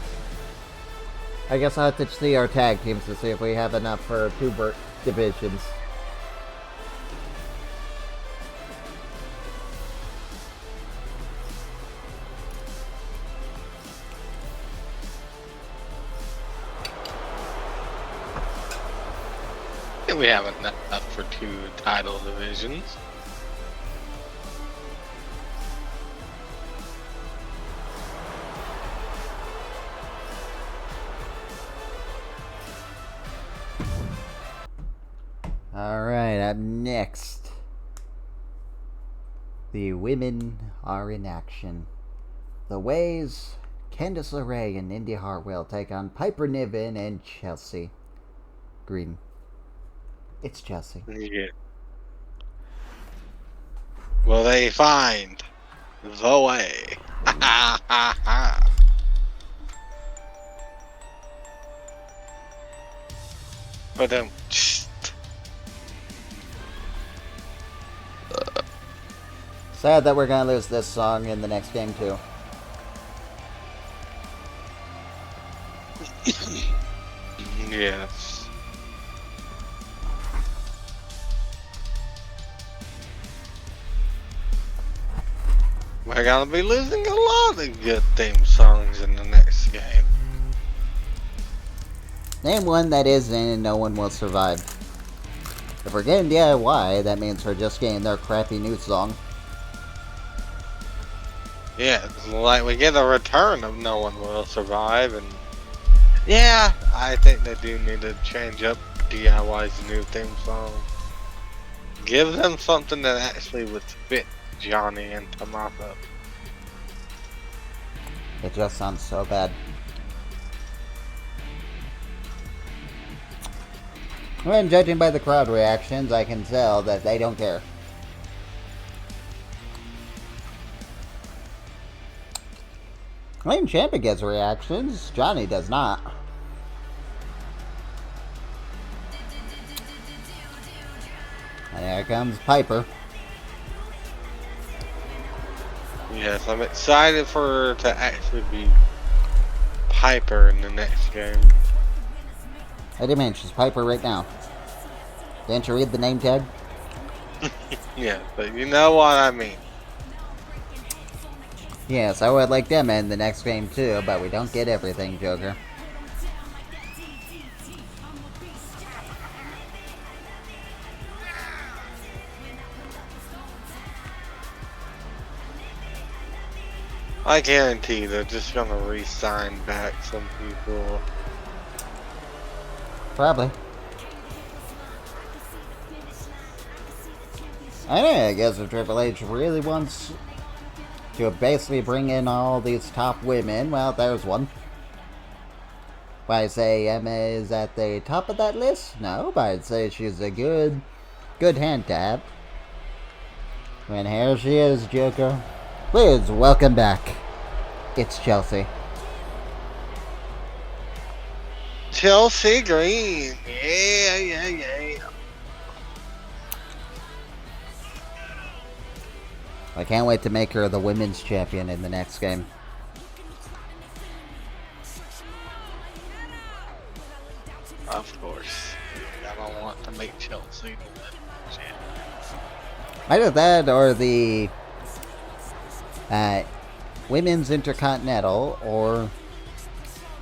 B: I guess I'll have to see our tag teams to see if we have enough for two divisions.
A: I think we have enough for 2 title divisions.
B: Alright, up next. The women are in action. The Ways, Candice LeRae and Indy Hartwell take on Piper Niven and Chelsea Green. It's Chelsea.
A: Yeah. Will they find the way? Ha ha ha. But
B: Sad that we're gonna lose this song in the next game too.
A: yes. We're gonna be losing a lot of good theme songs in the next game.
B: Name one that isn't and no one will survive. If we're getting DIY, that means we're just getting their crappy new song.
A: Yeah, it's like we get a return of No One Will Survive, and yeah, I think they do need to change up DIY's new theme song. Give them something that actually would fit Johnny and Tommaso.
B: It just sounds so bad. When judging by the crowd reactions, I can tell that they don't care. Lane Champion gets reactions, Johnny does not. And here comes Piper.
A: Yes, I'm excited for her to actually be Piper in the next game.
B: I demand she's Piper right now. Didn't you read the name tag?
A: Yeah, but you know what I mean.
B: Yes, I would like them in the next game too, but we don't get everything, Joker.
A: I guarantee they're just gonna re-sign back some people
B: Probably. I guess if Triple H really wants to basically bring in all these top women, well, there's one. Would I say Emma is at the top of that list? No, but I'd say she's a good hand to have. And here she is, Joker. Please, welcome back. It's Chelsea.
A: Chelsea Green. Yeah.
B: I can't wait to make her the women's champion in the next game.
A: Of course. I don't want to make Chelsea the women's champion.
B: Either that or the women's intercontinental or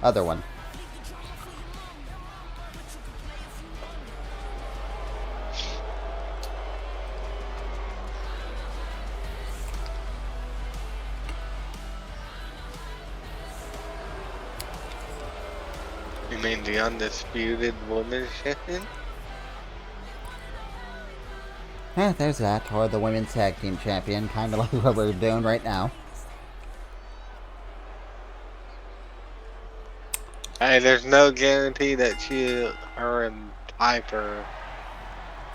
B: other one.
A: You mean the undisputed women's champion?
B: Yeah, there's that. Or the women's tag team champion, kind of like what we're doing right now.
A: Hey, there's no guarantee that her and Piper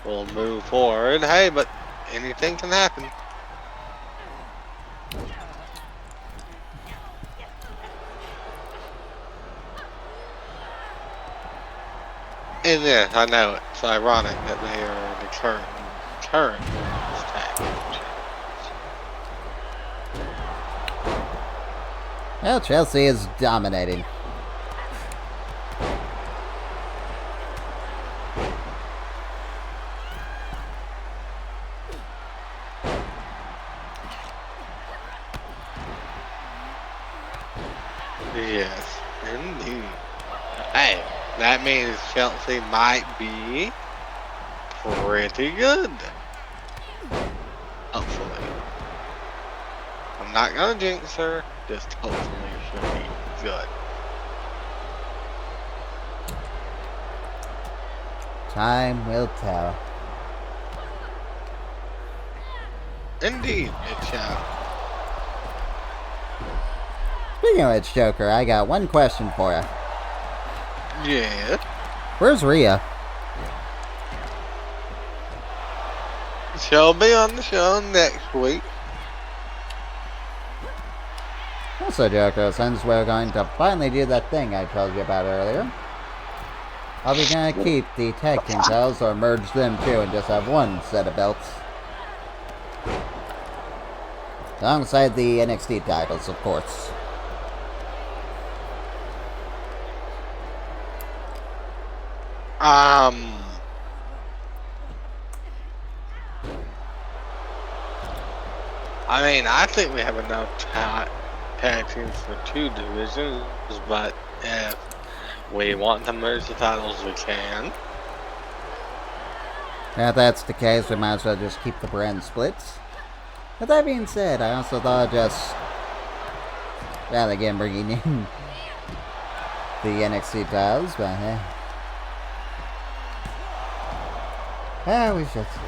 A: will move forward. Hey, but anything can happen. And yeah, I know it's ironic that they are the current women's tag team champions.
B: Well, Chelsea is dominating.
A: Yes, indeed. Hey, that means Chelsea might be pretty good. Hopefully. I'm not gonna jinx her, just hopefully she'll be good.
B: Time will tell.
A: Indeed, it shall.
B: Speaking of which, Joker, I got one question for you.
A: Yeah.
B: Where's Rhea?
A: She'll be on the show next week.
B: Also, Joker, since we're going to finally do that thing I told you about earlier, are we going to keep the tag team titles or merge them too and just have one set of belts? Alongside the NXT titles, of course.
A: I mean, I think we have enough tag teams for 2 divisions, but if we want to merge the titles, we can.
B: Now, if that's the case, we might as well just keep the brand splits. With that being said, I also thought just, well, again, bringing in the NXT titles, but we should see.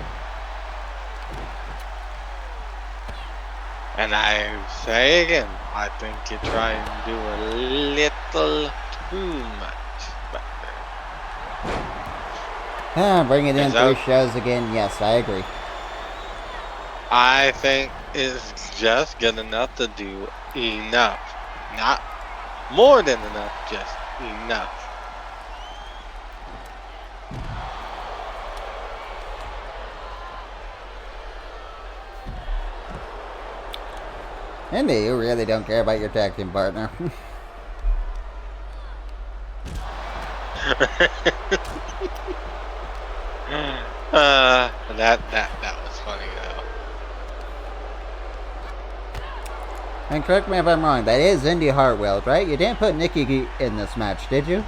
A: And I say again, I think you try and do a little too much better.
B: Bring it in 3 shows again, yes, I agree.
A: I think it's just good enough to do enough. Not more than enough, just enough.
B: Andy, you really don't care about your tag team partner.
A: That was funny though.
B: And correct me if I'm wrong, that is Indy Hartwell, right? You didn't put Nikki in this match, did you?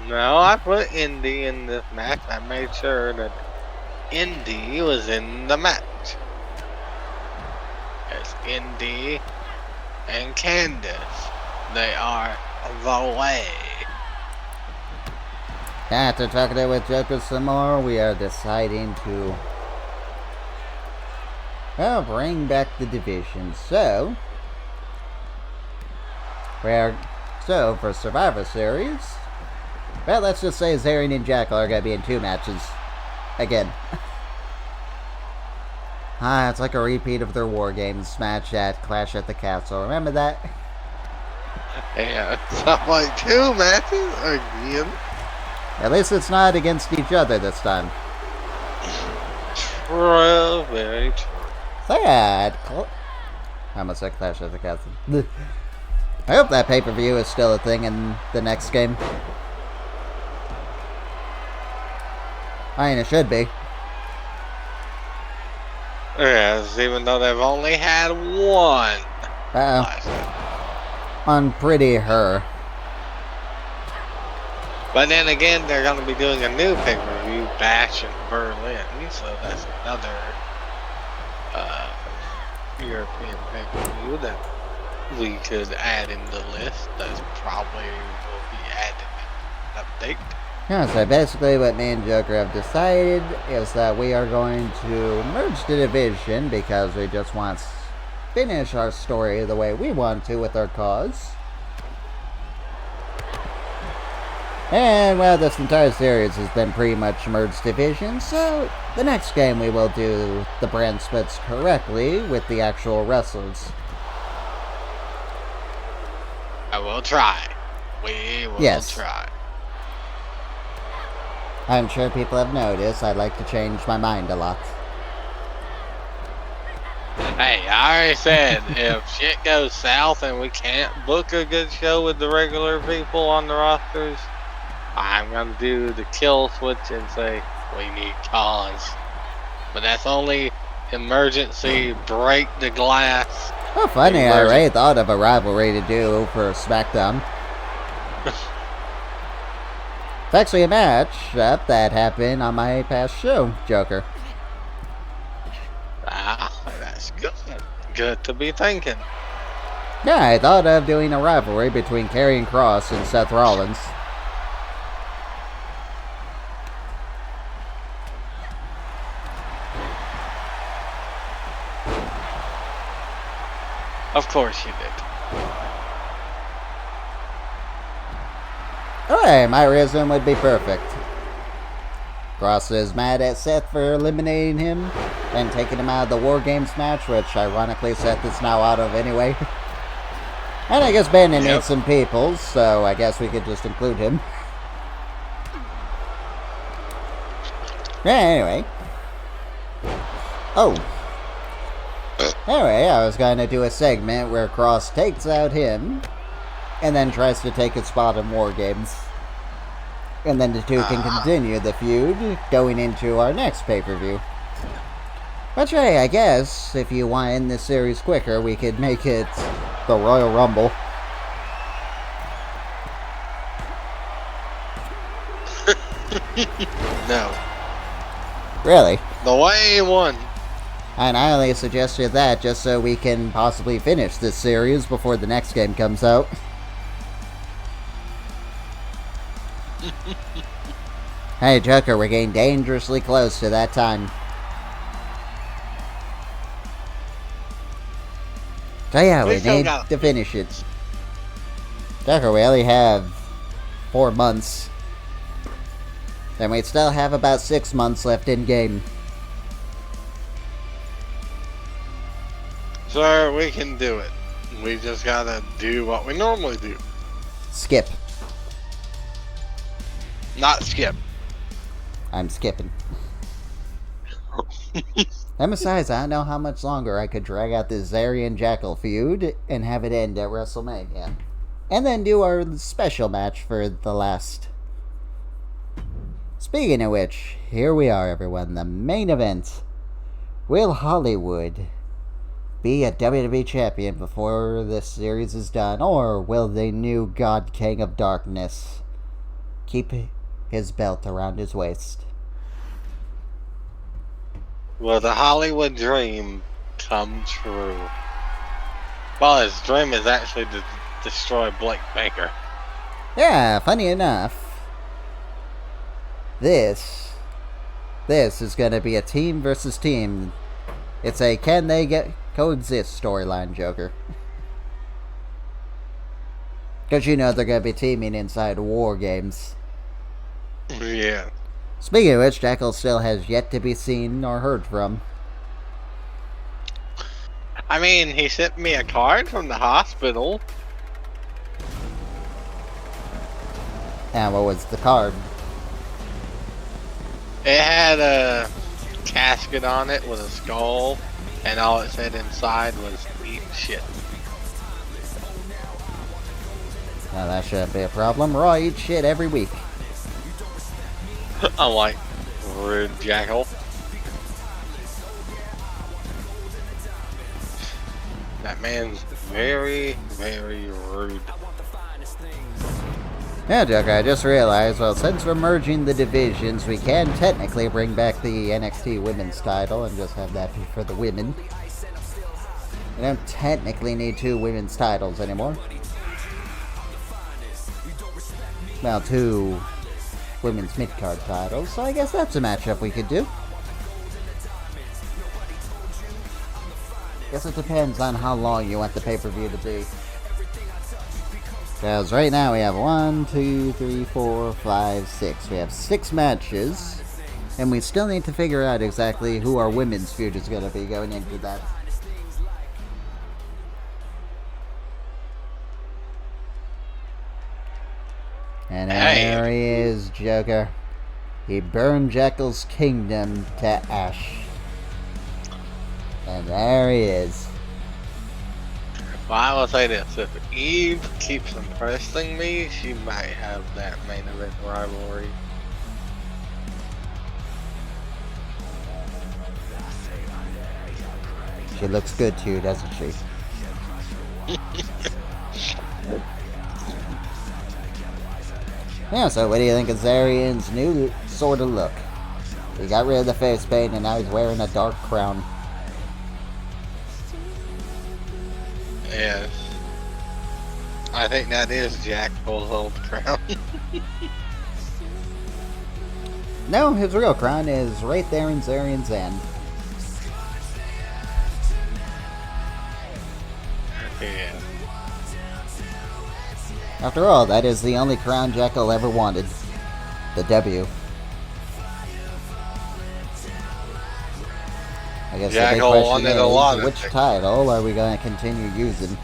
A: No, I put Indy in this match. I made sure that Indy was in the match. It's Indy and Candice. They are the way.
B: After talking it with Joker some more, we are deciding to bring back the division. So for Survivor Series, well, let's just say Zarian and Jackal are going to be in 2 matches again. It's like a repeat of their War Games match at Clash at the Castle. Remember that?
A: Yeah, it's not like 2 matches again.
B: At least it's not against each other this time.
A: True, very true.
B: Sad. I almost said Clash at the Castle. I hope that pay-per-view is still a thing in the next game. I mean, it should be.
A: Yes, even though they've only had 1.
B: On Pretty Her.
A: But then again, they're going to be doing a new pay-per-view, Bash in Berlin, so that's another European pay-per-view that we could add in the list. That's probably will be added in an update.
B: Yeah, so basically what me and Joker have decided is that we are going to merge the division because we just want to finish our story the way we want to with our cause. And, well, this entire series has been pretty much merged division, so the next game we will do the brand splits correctly with the actual wrestlers.
A: I will try. We will try.
B: I'm sure people have noticed I like to change my mind a lot.
A: Hey, I already said, if shit goes south and we can't book a good show with the regular people on the rosters, I'm going to do the kill switch and say, we need cause. But that's only emergency, break the glass.
B: Oh, funny, I already thought of a rivalry to do for SmackDown. It's actually a match that happened on my past show, Joker.
A: That's good. Good to be thinking.
B: Yeah, I thought of doing a rivalry between Karrion Kross and Seth Rollins.
A: Of course you did.
B: Okay, my reason would be perfect. Kross is mad at Seth for eliminating him and taking him out of the War Games match, which ironically Seth is now out of anyway. And I guess Bandit needs some people, so I guess we could just include him. Yeah, anyway. Anyway, I was going to do a segment where Kross takes out him and then tries to take his spot in War Games. And then the two can continue the feud going into our next pay-per-view. But hey, I guess if you want to end this series quicker, we could make it the Royal Rumble.
A: No.
B: Really?
A: The way he won.
B: And I only suggested that just so we can possibly finish this series before the next game comes out. Hey, Joker, we're getting dangerously close to that time. So yeah, we need to finish it. Joker, we only have 4 months. Then we'd still have about 6 months left in game.
A: Sir, we can do it. We just gotta do what we normally do.
B: Skip.
A: Not skip.
B: I'm skipping. And besides, I don't know how much longer I could drag out this Zarian Jackal feud and have it end at WrestleMania. And then do our special match for the last. Speaking of which, here we are, everyone. The main event. Will Hollywood be a WWE champion before this series is done? Or will the new God King of Darkness keep his belt around his waist?
A: Will the Hollywood dream come true? Well, his dream is actually to destroy Blake Baker.
B: Yeah, funny enough. This is going to be a team versus team. It's a can they get coexist storyline, Joker. Because you know they're going to be teaming inside War Games.
A: Yeah.
B: Speaking of which, Jackal still has yet to be seen or heard from.
A: I mean, he sent me a card from the hospital.
B: And what was the card?
A: It had a casket on it with a skull, and all it said inside was "eat shit."
B: Now that shouldn't be a problem. Raw eats shit every week.
A: I'm like, rude Jackal. That man's very, very rude.
B: Yeah, Joker, I just realized, well, since we're merging the divisions, we can technically bring back the NXT Women's title and just have that be for the women. We don't technically need 2 women's titles anymore. Well, 2 women's mid-card titles, so I guess that's a matchup we could do. Guess it depends on how long you want the pay-per-view to be. Because right now we have 1, 2, 3, 4, 5, 6. We have 6 matches. And we still need to figure out exactly who our women's feud is going to be going into that. And there he is, Joker. He burned Jackal's kingdom to ash. And there he is.
A: Well, I will say this: if Eve keeps impressing me, she might have that main event rivalry.
B: She looks good too, doesn't she? Yeah, so what do you think of Zarian's new sort of look? He got rid of the face paint and now he's wearing a dark crown.
A: Yes. I think that is Jackal's old crown.
B: No, his real crown is right there in Zarian's end.
A: Yeah.
B: After all, that is the only crown Jackal ever wanted. The W. I guess
A: Jackal
B: the big
A: wanted
B: question
A: a lot
B: is,
A: of
B: which
A: things.
B: title are we going to continue using?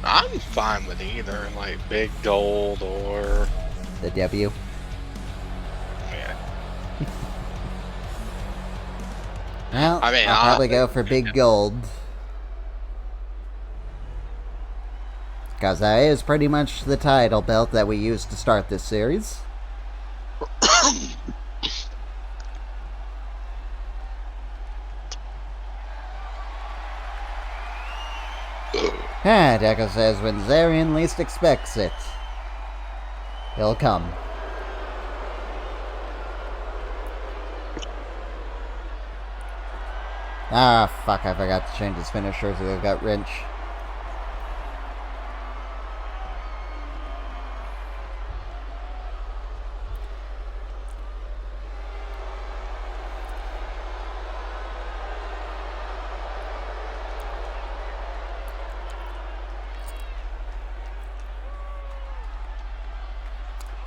A: I'm fine with either, like big gold or
B: The W.
A: yeah.
B: Well,
A: I mean,
B: I'll probably go for big gold. Because that is pretty much the title belt that we used to start this series. Deca says when Zarian least expects it, he'll come. Ah, fuck, I forgot to change his finisher to the gut wrench.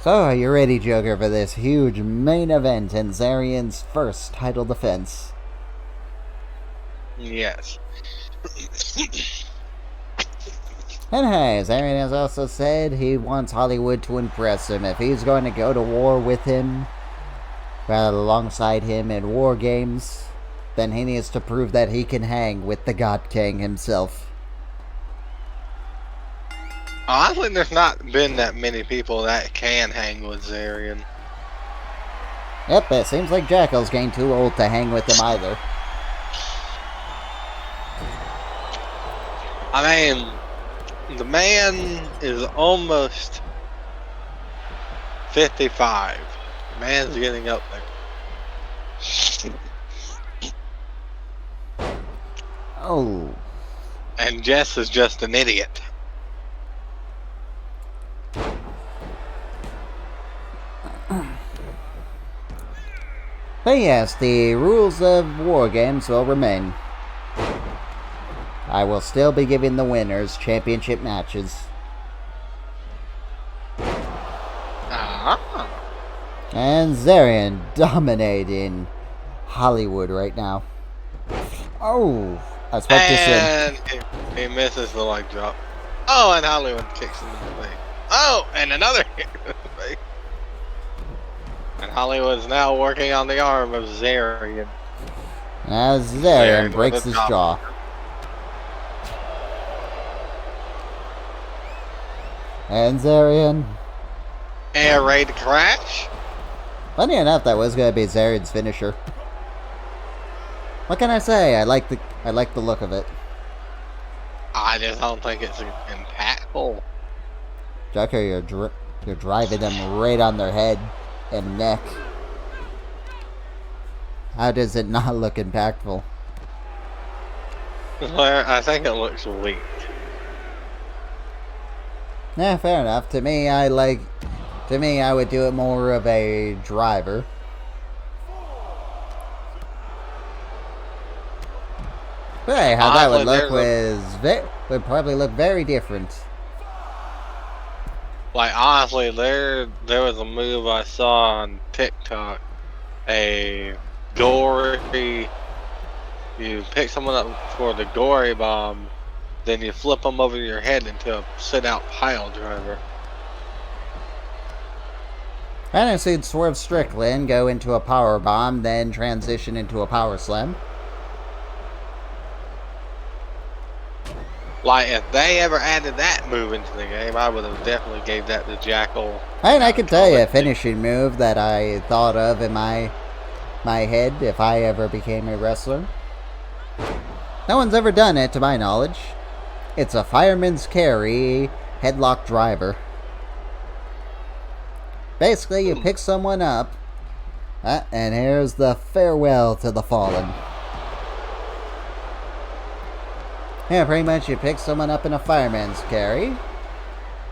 B: So, are you ready, Joker, for this huge main event and Zarian's first title defense?
A: Yes.
B: And hey, Zarian has also said he wants Hollywood to impress him. If he's going to go to war with him, rather alongside him in War Games, then he needs to prove that he can hang with the God King himself.
A: Honestly, there's not been that many people that can hang with Zarian.
B: Yep, it seems like Jackal's getting too old to hang with him either.
A: I mean, the man is almost 55. The man's getting up there.
B: Oh.
A: And Jess is just an idiot.
B: But yes, the rules of War Games will remain. I will still be giving the winners championship matches.
A: Ah.
B: And Zarian dominating Hollywood right now. Oh, I spoke too soon.
A: And he misses the leg drop. Oh, and Hollywood kicks him in the face. Oh, and another hit in the face. And Hollywood's now working on the arm of Zarian.
B: As Zarian breaks
A: with a
B: his
A: drop.
B: jaw. And Zarian.
A: Air raid crash.
B: Funny enough, that was gonna be Zarian's finisher. What can I say? I like the look of it.
A: I just don't think it's impactful.
B: Joker, you're driving them right on their head and neck. How does it not look impactful?
A: I think it looks weak.
B: Yeah, fair enough. To me, I would do it more of a driver. But hey, how that would look would probably look very different.
A: Like honestly, there was a move I saw on TikTok. A gory. You pick someone up for the gory bomb, then you flip them over your head into a sit-out pile driver.
B: And I've seen Swerve Strickland go into a power bomb, then transition into a power slam.
A: Like if they ever added that move into the game, I would have definitely gave that to Jackal.
B: And I can tell you a finishing move that I thought of in my head if I ever became a wrestler. No one's ever done it, to my knowledge. It's a fireman's carry headlock driver. Basically, you pick someone up, and here's the farewell to the fallen. Yeah, pretty much you pick someone up in a fireman's carry.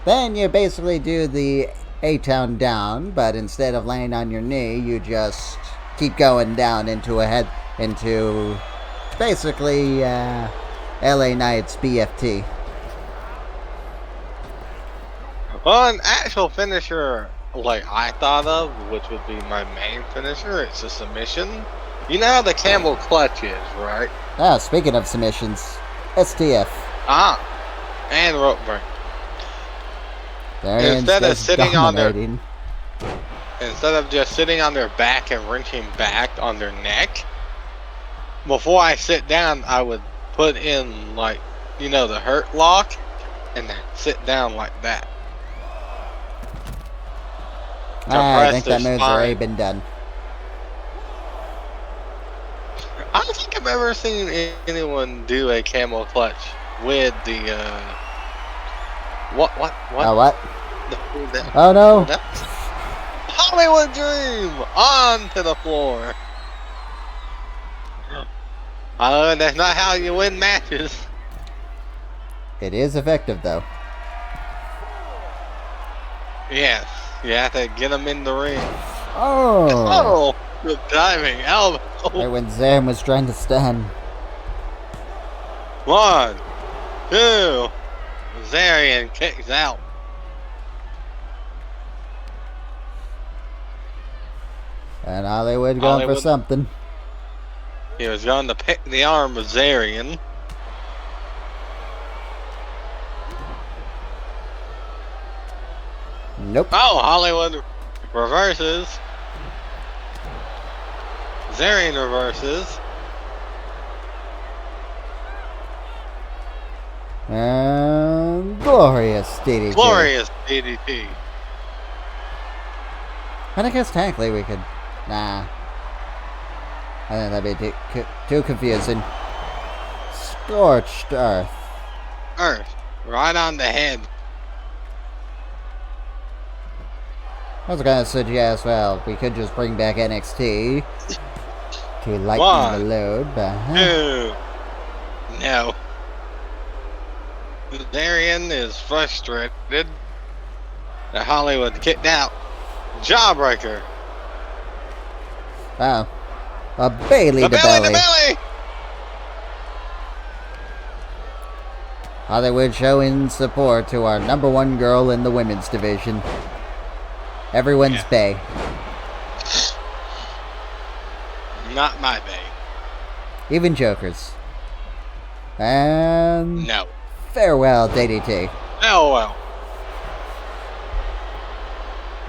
B: Then you basically do the A-Town down, but instead of laying on your knee, you just keep going down into basically LA Knight's BFT.
A: Well, an actual finisher like I thought of, which would be my main finisher, it's a submission. You know how the camel clutch is, right?
B: Ah, speaking of submissions, STF.
A: And rope break.
B: Zarian's
A: Instead of
B: just
A: sitting on their,
B: dominating.
A: instead of just sitting on their back and wrenching back on their neck, before I sit down, I would put in like, the hurt lock, and then sit down like that.
B: I think that move's already been done.
A: I don't think I've ever seen anyone do a camel clutch with the what?
B: Oh, what? Oh no!
A: Hollywood Dream onto the floor. That's not how you win matches.
B: It is effective though.
A: Yes, you have to get them in the ring.
B: Oh!
A: Good timing, elbow.
B: Right when Zarian was trying to stand.
A: 1, 2. Zarian kicks out.
B: And Hollywood going for something.
A: He was going to pick the arm of Zarian.
B: Nope.
A: Oh, Hollywood reverses. Zarian reverses.
B: And glorious DDT.
A: Glorious DDT.
B: And I guess technically we could... Nah. I think that'd be too confusing. Scorched Earth.
A: Earth. Right on the head.
B: I was gonna suggest, well, we could just bring back NXT to lighten the load, but...
A: 2. No. Darian is frustrated that Hollywood kicked out. Jawbreaker.
B: Wow. A Bailey
A: The
B: to
A: belly to
B: belly.
A: belly.
B: Hollywood showing support to our number one girl in the women's division. Everyone's bae.
A: Not my bae.
B: Even Joker's. And
A: No.
B: farewell, DDT.
A: Oh well.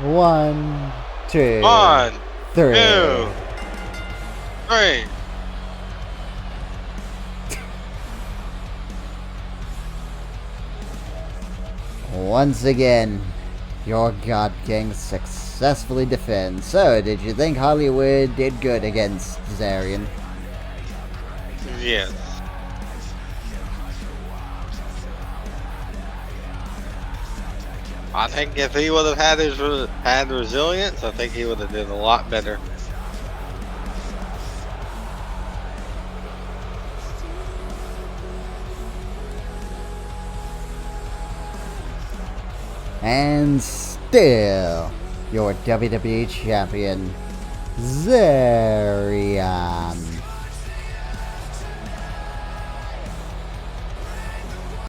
B: 1, 2,
A: 1,
B: 3.
A: 2, 3.
B: Once again, your God King successfully defends. So, did you think Hollywood did good against Zarian?
A: Yes. I think if he would have had resilience, I think he would have did a lot better.
B: And still, your WWE Champion, Zarian.